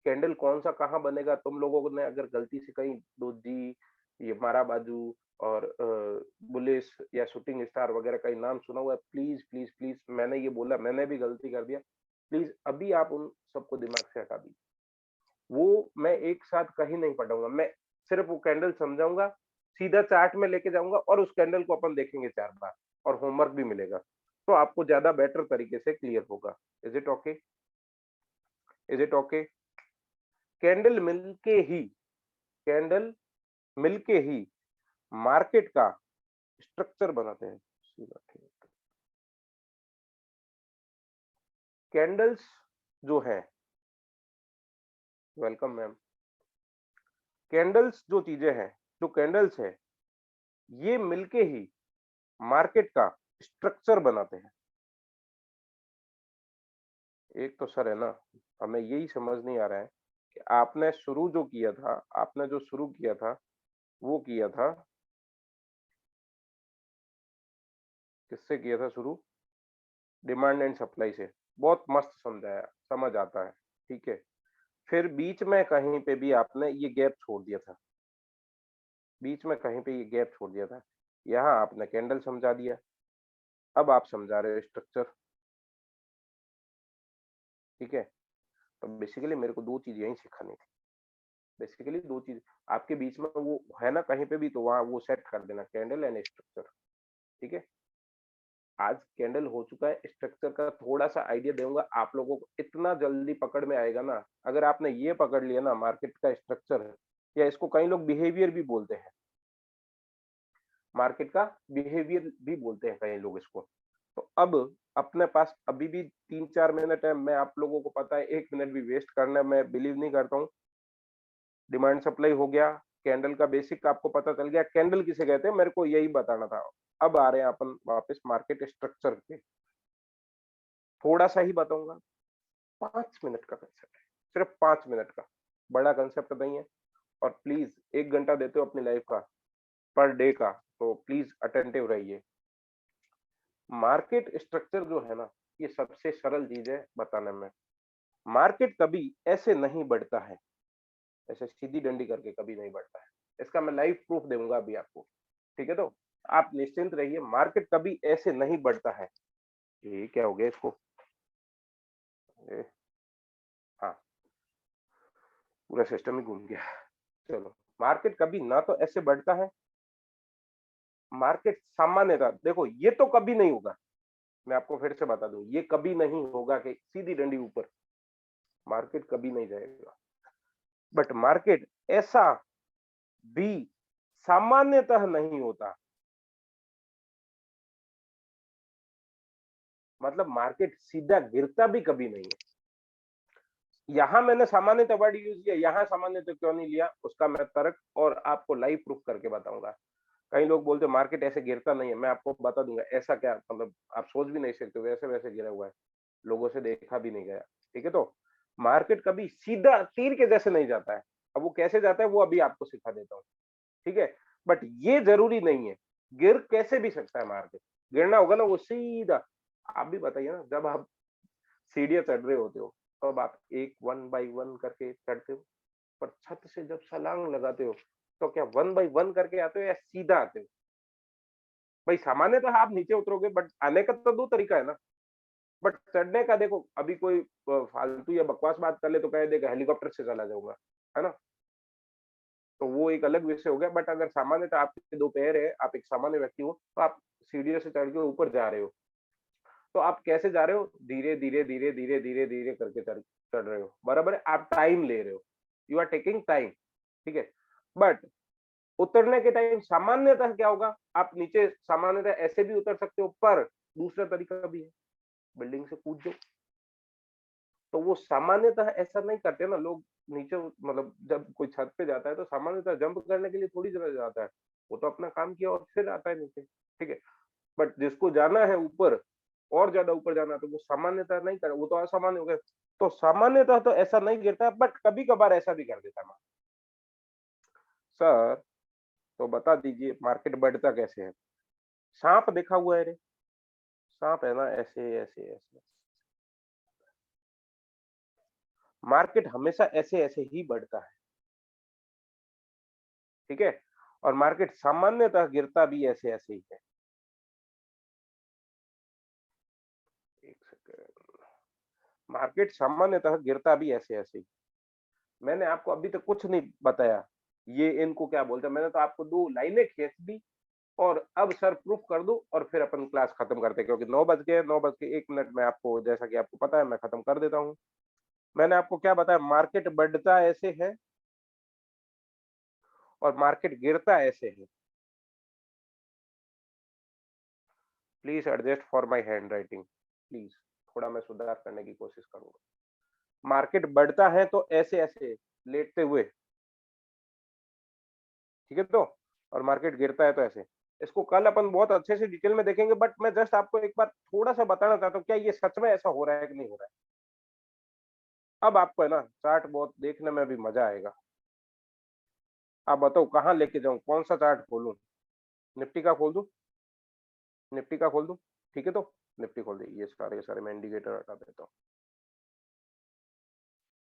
कैंडल कौन सा कहाँ बनेगा, तुम लोगों ने अगर गलती से कहीं दोजी, ये मारा बाजू और बुलिस या शूटिंग स्टार वगैरह का नाम सुना हुआ है, प्लीज प्लीज प्लीज, मैंने ये बोला, मैंने भी गलती कर दिया, प्लीज अभी आप उन सबको दिमाग से हटा दीजिए। वो मैं एक साथ कहीं नहीं पढ़ाऊंगा, मैं सिर्फ वो कैंडल समझाऊंगा, सीधा चार्ट में लेके जाऊंगा और उस कैंडल को अपन देखेंगे 4 बार, और होमवर्क भी मिलेगा, तो आपको ज्यादा बेटर तरीके से क्लियर होगा। Is it okay? Is it okay? Candle मिलके ही, कैंडल मिलके ही मार्केट का स्ट्रक्चर बनाते हैं। कैंडल्स जो है, वेलकम मैम, कैंडल्स जो चीजें हैं, जो कैंडल्स है, ये मिलके ही मार्केट का स्ट्रक्चर बनाते हैं। एक तो सर है ना, हमें यही समझ नहीं आ रहा है कि आपने शुरू जो किया था, आपने जो शुरू किया था, वो किया था, किससे किया था शुरू? डिमांड एंड सप्लाई से। बहुत मस्त समझाया, समझ आता है, ठीक है। फिर बीच में कहीं पे भी आपने ये गैप छोड़ दिया था, बीच में कहीं पे ये गैप छोड़ दिया था, यहाँ आपने कैंडल समझा दिया, अब आप समझा रहे हो स्ट्रक्चर, ठीक है। तो बेसिकली मेरे को दो चीज यही सिखानी थी, बेसिकली दो चीज आपके बीच में वो है ना कहीं पे भी, तो वहां वो सेट कर देना, कैंडल एंड स्ट्रक्चर, ठीक है। आज कैंडल हो चुका है, स्ट्रक्चर का थोड़ा सा आइडिया दूंगा आप लोगों को, इतना जल्दी पकड़ में आएगा ना, अगर आपने ये पकड़ लिया ना मार्केट का स्ट्रक्चर है, या इसको कई लोग बिहेवियर भी बोलते हैं, मार्केट का बिहेवियर भी बोलते हैं कई लोग इसको। तो अब अपने पास अभी भी 3-4 मिनट है, मैं आप लोगों को पता है 1 मिनट भी वेस्ट करना मैं बिलीव नहीं करता हूँ। डिमांड सप्लाई हो गया, कैंडल का बेसिक आपको पता चल गया, कैंडल किसे कहते हैं मेरे को यही बताना था। अब आ रहे हैं अपन वापस मार्केट स्ट्रक्चर पे, थोड़ा सा ही बताऊंगा, 5 मिनट का कंसेप्ट है, सिर्फ 5 मिनट का, बड़ा कंसेप्ट नहीं है। और प्लीज 1 घंटा देते हो अपनी लाइफ का, पर डे का, तो प्लीज अटेंटिव रहिए। मार्केट स्ट्रक्चर जो है ना, ये सबसे सरल चीज है बताने में। मार्केट कभी ऐसे नहीं बढ़ता है, ऐसे सीधी डंडी करके कभी नहीं बढ़ता है, इसका मैं लाइव प्रूफ दूंगा अभी आपको, ठीक है। तो आप निश्चिंत रहिए, मार्केट कभी ऐसे नहीं बढ़ता है। ये क्या हो गया इसको? हाँ, पूरा सिस्टम ही घूम गया। चलो, मार्केट कभी ना तो ऐसे बढ़ता है, मार्केट सामान्यतः देखो ये तो कभी नहीं होगा, मैं आपको फिर से बता दूं, ये कभी नहीं होगा कि सीधी डंडी ऊपर, मार्केट कभी नहीं जाएगा। बट मार्केट ऐसा भी सामान्यतः नहीं होता, मतलब मार्केट सीधा गिरता भी कभी नहीं है। यहां मैंने सामान्यतः वर्ड यूज किया, यहां सामान्यतः क्यों नहीं लिया, उसका मैं तर्क और आपको लाइव प्रूफ करके बताऊंगा। कई लोग बोलते मार्केट ऐसे गिरता नहीं है, मैं आपको बता दूंगा ऐसा क्या, मतलब आप सोच भी नहीं सकते वैसे वैसे गिरा हुआ है, लोगों से देखा भी नहीं गया, ठीक है। तो मार्केट कभी सीधा तीर के जैसे नहीं जाता है, अब वो कैसे जाता है वो अभी आपको सिखा देता हूँ, ठीक है। बट ये जरूरी नहीं है, गिर कैसे भी सकता है मार्केट, गिरना होगा ना वो सीधा। आप भी बताइए ना, जब आप सीढ़ियां चढ़ रहे होते हो, तब आप एक 1 बाय 1 करके चढ़ते हो, पर छत से जब छलांग लगाते हो, तो क्या 1 बाय 1 करके आते हो या सीधा आते हो? भाई सामान्यतः आप नीचे उतरोगे बट आने का तो 2 तरीका है ना। बट चढ़ने का देखो अभी कोई फालतू या बकवास बात कर ले तो कह देगा हेलीकॉप्टर से चला जाऊँगा, है ना? तो वो एक अलग विषय हो गया बट अगर सामान्यतः आपके 2 पैर है, आप एक सामान्य व्यक्ति हो, तो आप सीढ़ियों से चढ़ के ऊपर जा रहे हो। तो आप कैसे जा रहे हो? धीरे, धीरे, धीरे, धीरे, धीरे, धीरे करके चढ़ चढ़ रहे हो, बराबर है? आप टाइम ले रहे हो। यू आर टेकिंग टाइम, ठीक है? बट उतरने के टाइम सामान्यतः क्या होगा? आप नीचे सामान्यतः ऐसे भी उतर सकते हो पर दूसरा तरीका भी है, बिल्डिंग से कूद जाओ। तो वो सामान्यतः ऐसा नहीं करते ना लोग नीचे मतलब जब कोई छत पे जाता है तो सामान्यतः जंप करने के लिए थोड़ी जगह जाता है। वो तो अपना काम किया और फिर आता है नीचे, ठीक है? बट जिसको जाना है ऊपर और ज्यादा ऊपर जाना है तो वो सामान्यतः नहीं करे, वो तो असामान्य हो गया। तो सामान्यतः तो ऐसा नहीं गिरता बट कभी-कभार ऐसा भी कर देता है। सर, तो बता दीजिए मार्केट बढ़ता कैसे है? साँप देखा हुआ है रे? साँप है ना ऐसे, ऐसे, ऐसे। मार्केट हमेशा ऐसे-ऐसे ही बढ़ता है, ठीक है? और मार्केट सामान्यतः गिरता भी ऐसे-ऐसे ही है। 1 सेकंड। मार्केट सामान्यतः गिरता भी ऐसे-ऐसे ही। मैंने आपको अभी तक कुछ नहीं बताया। ये इनको क्या बोलते हैं? मैंने तो आपको 2 लाइनें खींच दी और अब सर प्रूफ कर दूँ और फिर अपन क्लास खत्म करते हैं क्योंकि 9 बज गए, 9 बज के 1 मिनट में आपको जैसा कि आपको पता है मैं खत्म कर देता हूँ। मैंने आपको क्या बताया? मार्केट बढ़ता ऐसे है और मार्केट गिरता ऐसे है। Please adjust for my handwriting, please थोड़ा मैं सुधार करने की कोशिश करूँगा। मार्केट बढ़ता है तो ऐसे-ऐसे लेटते हुए, ठीक है तो? और मार्केट गिरता है तो ऐसे। इसको कल अपन बहुत अच्छे से डिटेल में देखेंगे बट मैं जस्ट आपको एक बार थोड़ा-सा बताना चाहता हूँ, क्या ये सच में ऐसा हो रहा है कि नहीं हो रहा है? अब आपको है ना चार्ट बहुत देखने में भी मज़ा आएगा। आप बताओ कहाँ लेके जाऊँ? कौन-सा चार्ट खोलूँ? निफ्टी का खोल दूँ? निफ्टी का खोल दूँ? ठीक है तो? निफ्टी खोल दी। ये सारे के सारे मैं इंडिकेटर हटा देता हूँ।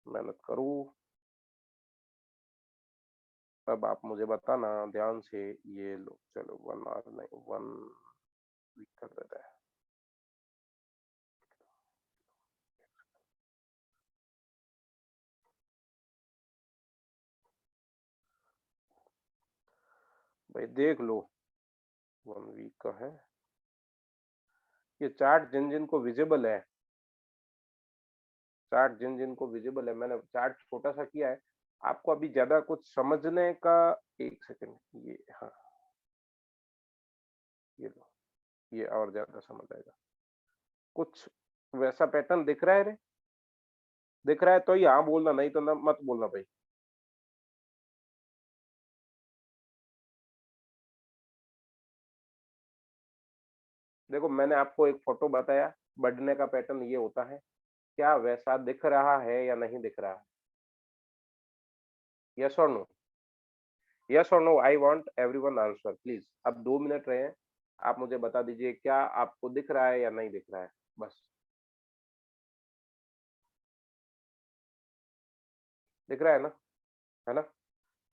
मेहनत करूँ। अब आप मुझे बताना ध्यान से ये लो चलो 1 आवर नहीं 1 वीक कर देते हैं। भाई देख लो 1 वीक का है। ये चार्ट जिन-जिन को विज़िबल है, चार्ट जिन-जिन को विज़िबल है, मैंने चार्ट छोटा-सा किया है। आपको अभी ज़्यादा कुछ समझने का 1 सेकंड ये हाँ, ये लो, ये और ज़्यादा समझ आएगा। कुछ वैसा पैटर्न दिख रहा है रे? दिख रहा है तो ही हाँ बोलना, नहीं तो ना मत बोलना भाई। देखो मैंने आपको एक फ़ोटो बताया, बढ़ने का पैटर्न ये होता है। क्या वैसा दिख रहा है या नहीं दिख रहा है? येस और नो? येस और no I want everyone answer please. अब 2 मिनट रहे हैं। आप मुझे बता दीजिए क्या आपको दिख रहा है या नहीं दिख रहा है? बस। दिख रहा है ना? है ना?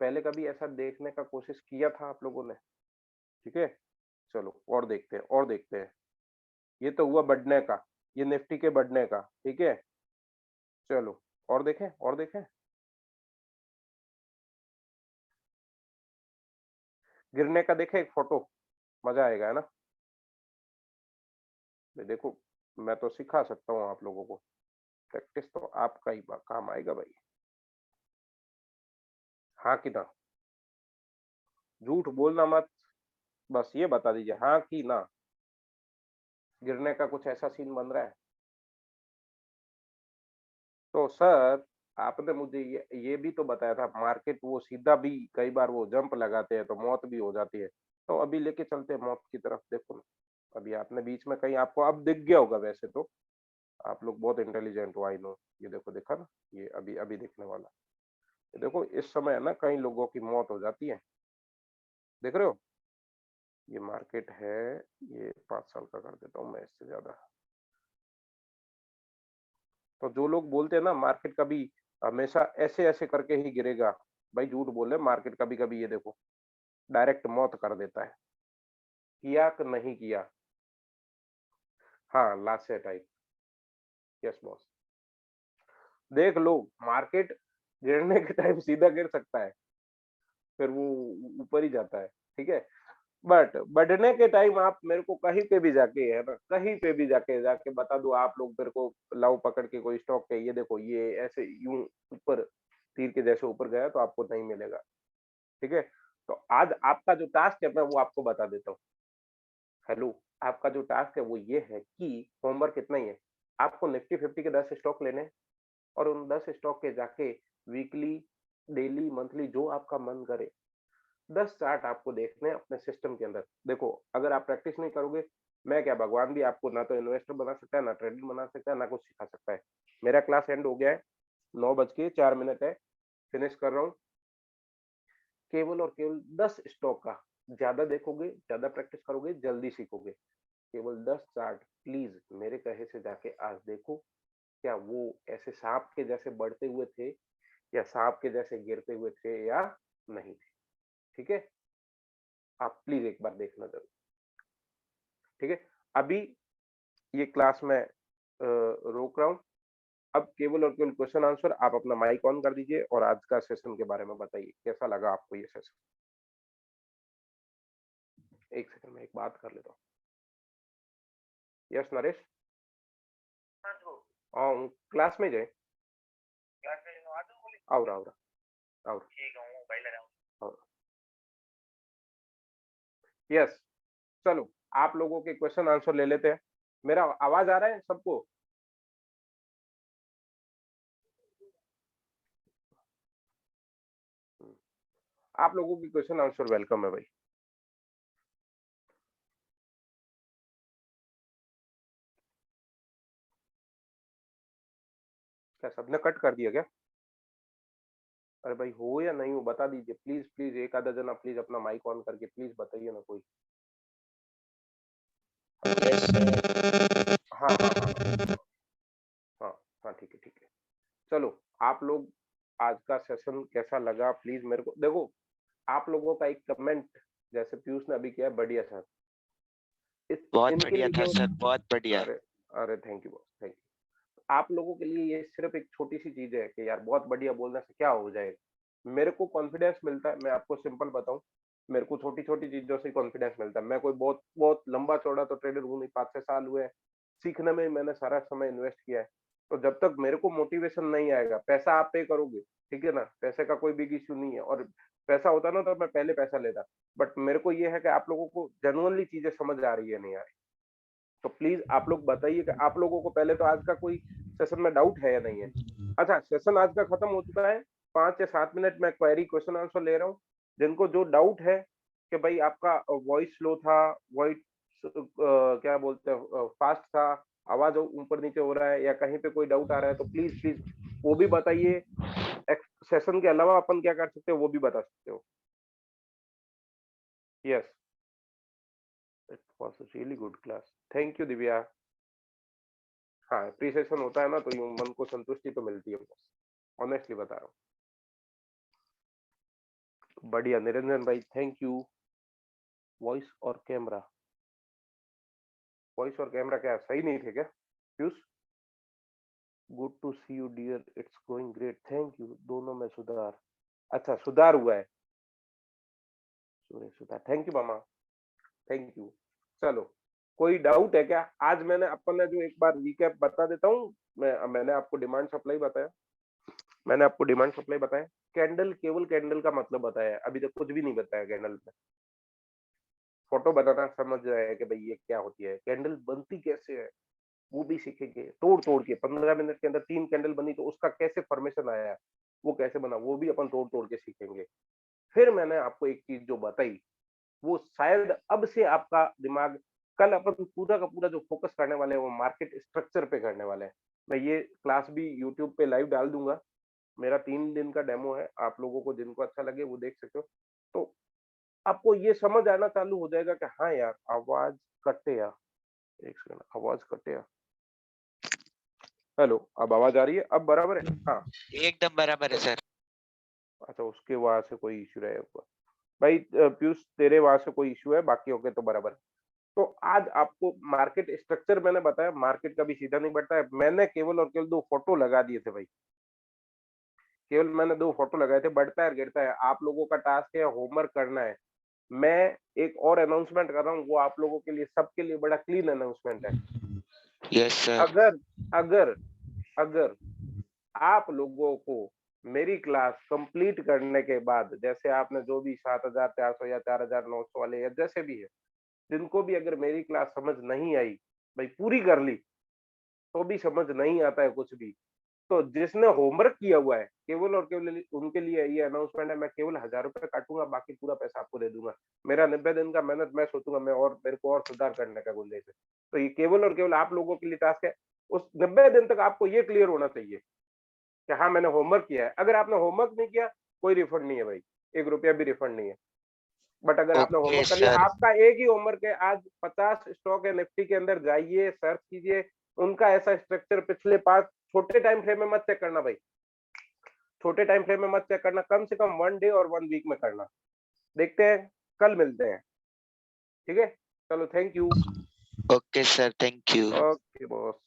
पहले कभी ऐसा देखने का कोशिश किया था आप लोगों ने? ठीक है? चलो और देखते हैं और देखते हैं। ये तो हुआ बढ़ने का, ये निफ्टी के बढ़ने का, ठीक है? चलो और देखें और देखें? गिरने का देखें एक फ़ोटो, मज़ा आएगा, है ना? ये देखो, मैं तो सिखा सकता हूँ आप लोगों को, प्रैक्टिस तो आपका ही ब काम आएगा भाई। हाँ कि ना? झूठ बोलना मत, बस ये बता दीजिए हाँ कि ना? गिरने का कुछ ऐसा सीन बन रहा है? तो सर, आपने मुझे ये भी तो बताया था मार्केट वो सीधा भी कई बार वो जंप लगाते हैं तो मौत भी हो जाती है। तो अभी लेके चलते हैं मौत की तरफ देखो ना। अभी आपने बीच में कहीं आपको अब दिख गया होगा वैसे तो, आप लोग बहुत इंटेलिजेंट हो आई नो। ये देखो देखा ना? ये अभी अभी दिखने वाला। ये देखो इस समय है ना कई लोगों की मौत हो जाती है। देख रहे हो? ये मार्केट है, ये 5 साल का कर देता हूँ मैं इससे ज़्यादा। तो जो लोग बोलते हैं ना मार्केट कभी हमेशा ऐसे-ऐसे करके ही गिरेगा, भाई झूठ बोल रहे, मार्केट कभी कभी ये देखो डायरेक्ट मौत कर देता है। किया कि नहीं किया? हाँ, लास्ट से टाइप। Yes boss. देख लो, मार्केट गिरने के टाइम सीधा गिर सकता है, फिर वो ऊपर ही जाता है, ठीक है। बट बढ़ने के टाइम आप मेरे को कहीं पे भी जाके है ना, कहीं पे भी जाके जाके बता दो, आप लोग मेरे को लाओ पकड़ के कोई स्टॉक है, ये देखो ये ऐसे यूं ऊपर तीर के जैसे ऊपर गया, तो आपको नहीं मिलेगा, ठीक है। तो आज आपका जो टास्क है मैं वो आपको बता देता हूँ। हेलो, आपका जो टास्क है वो ये है कि होमवर्क कितना ही है, आपको निफ्टी 50 के 10 स्टॉक लेने हैं और उन 10 स्टॉक के जाके वीकली, डेली, मंथली जो आपका मन करे 10 चार्ट आपको देखने हैं अपने सिस्टम के अंदर। देखो, अगर आप प्रैक्टिस नहीं करोगे, मैं क्या भगवान भी आपको ना तो इन्वेस्टर बना सकता है, ना ट्रेडर बना सकता है, ना कुछ सिखा सकता है। मेरा क्लास एंड हो गया है, 9:04 है, फिनिश कर रहा हूँ। केवल और केवल 10 स्टॉक का, ज्यादा देखोगे, ज्यादा प्रैक्टिस करोगे, जल्दी सीखोगे। केवल 10 चार्ट प्लीज मेरे कहे से जाके आज देखो, क्या वो ऐसे सांप के जैसे बढ़ते हुए थे या सांप के जैसे गिरते हुए थे या नहीं थे, ठीक है। आप प्लीज एक बार देखना जरूर, ठीक है। अभी ये क्लास में रोक रहा हूँ। अब केवल और केवल क्वेश्चन आंसर, आप अपना माइक ऑन कर दीजिए और आज का सेशन के बारे में बताइए, कैसा लगा आपको ये सेशन। एक सेकंड में एक बात कर लेता हूँ। यस नरेश। हाँ, क्लास में जाए। और और यस, चलो आप लोगों के क्वेश्चन आंसर ले लेते हैं। मेरा आवाज आ रहा है सबको? आप लोगों की क्वेश्चन आंसर वेलकम है भाई। क्या सबने कट कर दिया क्या? अरे भाई, हो या नहीं हो बता दीजिए प्लीज प्लीज, एक आधा जना प्लीज अपना माइक ऑन करके प्लीज बताइए ना कोई। हाँ हाँ हाँ हाँ हाँ, ठीक है ठीक है। चलो, आप लोग आज का सेशन कैसा लगा प्लीज मेरे को देखो, आप लोगों का एक कमेंट, जैसे पीयूष ने अभी किया, बढ़िया सर, इस बहुत इनके बढ़िया लिए था केवल, सर, बहुत बढ़िया। अरे अरे thank you boss, thank you. आप लोगों के लिए ये सिर्फ एक छोटी सी चीज है कि यार बहुत बढ़िया बोलने से क्या हो जाएगा, मेरे को कॉन्फिडेंस मिलता है। मैं आपको सिंपल बताऊं, मेरे को छोटी छोटी चीजों से कॉन्फिडेंस मिलता है। मैं कोई बहुत बहुत लंबा चौड़ा तो ट्रेडर हूँ नहीं, 5-6 साल हुए हैं, सीखने में मैंने सारा समय इन्वेस्ट किया है। तो जब तक मेरे को मोटिवेशन नहीं आएगा, पैसा आप पे करोगे, ठीक है ना, पैसे का कोई बिग इश्यू नहीं है, और पैसा होता ना तो मैं पहले पैसा लेता। बट मेरे को ये है कि आप लोगों को जेन्युइनली चीजें समझ आ रही है नहीं आ रही, तो प्लीज आप लोग बताइए कि आप लोगों को पहले तो आज का कोई सेशन में डाउट है या नहीं है। अच्छा, सेशन आज का खत्म हो चुका है, 5 या 7 मिनट में क्वेरी क्वेश्चन आंसर ले रहा हूँ। जिनको जो डाउट है कि भाई आपका वॉइस स्लो था, वॉइस क्या बोलते हैं फास्ट था, आवाज ऊपर नीचे हो रहा है, या कहीं पे कोई डाउट आ रहा है, तो प्लीज प्लीज वो भी बताइए। सेशन के अलावा अपन क्या कर सकते हो वो भी बता सकते हो। Yes, it was a really good class, thank you Divya. हाँ, एप्रिसिएशन होता है ना तो यूं मन को संतुष्टि तो मिलती है बॉस, ऑनेस्टली बता रहा हूँ। बढ़िया निरंजन भाई, थैंक यू। वॉइस और कैमरा, वॉइस और कैमरा क्या सही नहीं थे क्या Piyush? Good to see you dear, it's going great, thank you. दोनों में सुधार, अच्छा सुधार हुआ है, सुधार, थैंक यू मामा, थैंक यू। चलो, कोई डाउट है क्या? आज मैंने अपन ने जो एक बार रिकैप बता देता हूँ। मैंने आपको डिमांड सप्लाई बताया, मैंने आपको डिमांड सप्लाई बताया, कैंडल, केवल कैंडल का मतलब बताया, अभी तक कुछ भी नहीं बताया कैंडल में। फोटो बनाना समझ रहे हैं कि भाई ये क्या होती है, कैंडल बनती कैसे है वो भी सीखेंगे, तोड़ तोड़ के 15 मिनट के अंदर 3 कैंडल बनी तो उसका कैसे फॉर्मेशन आया, वो कैसे बना, वो भी अपन तोड़ तोड़ के सीखेंगे। फिर मैंने आपको एक चीज जो बताई, वो शायद अब से आपका दिमाग, कल अपन पूरा का पूरा जो फोकस करने वाले हैं वो मार्केट स्ट्रक्चर पे करने वाले हैं। मैं ये क्लास भी यूट्यूब पे लाइव डाल दूंगा, मेरा 3 दिन का डेमो है, आप लोगों को जिनको अच्छा लगे वो देख सकते हो। तो आपको ये समझ आना चालू हो जाएगा कि हाँ यार, आवाज कटे या, एक सेकंड, आवाज कटे या, हेलो, अब आवाज आ रही है, अब बराबर है? हाँ, एकदम बराबर है सर। अच्छा, उसके वहां से कोई इश्यू रहे होगा भाई। पीयूष तेरे वहां से कोई इश्यू है, बाकी होके तो बराबर है। तो आज आपको मार्केट स्ट्रक्चर मैंने बताया, मार्केट कभी सीधा नहीं बढ़ता है। मैंने केवल और केवल 2 फोटो लगा दिए थे भाई। केवल मैंने 2 फोटो लगाए थे, बढ़ता है और गिरता है। आप लोगों का टास्क है होमवर्क करना है। मैं एक और अनाउंसमेंट कर रहा हूँ, वो आप लोगों के लिए, सबके लिए बड़ा क्लीन अनाउंसमेंट है। Yes sir. अगर अगर अगर आप लोगों को मेरी क्लास कंप्लीट करने के बाद, जैसे आपने जो भी 7,400 या 4,900 वाले या जैसे भी है, जिनको भी अगर मेरी क्लास समझ नहीं आई, भाई पूरी कर ली, तो भी समझ नहीं आता है कुछ भी, तो जिसने होमवर्क किया हुआ है, केवल और केवल उनके लिए ये अनाउंसमेंट है, मैं केवल 1,000 रुपए काटूंगा, बाकी पूरा पैसा आपको दे दूंगा। मेरा 90 दिन का मेहनत मैं सोचूंगा, मैं और मेरे को और सुधार करने का गुंजाइश है। तो ये केवल और केवल आप लोगों के लिए टास्क है। उस 90 दिन तक आपको ये क्लियर होना चाहिए कि हाँ मैंने होमवर्क किया है। अगर आपने होमवर्क नहीं किया, कोई रिफंड नहीं है भाई, 1 रुपया भी रिफंड नहीं है। बट अगर आपने ओके होमवर्क कर लिया, सर। आपका एक ही होमवर्क है, आज 50 स्टॉक है निफ्टी के अंदर, जाइए सर्च कीजिए उनका ऐसा स्ट्रक्चर। पिछले 5 छोटे टाइम फ्रेम में मत चेक करना भाई, छोटे टाइम फ्रेम में मत चेक करना, कम से कम 1 डे और 1 वीक में करना। देखते हैं, कल मिलते हैं, ठीक है? चलो, thank you. Okay sir, thank you. Okay boss.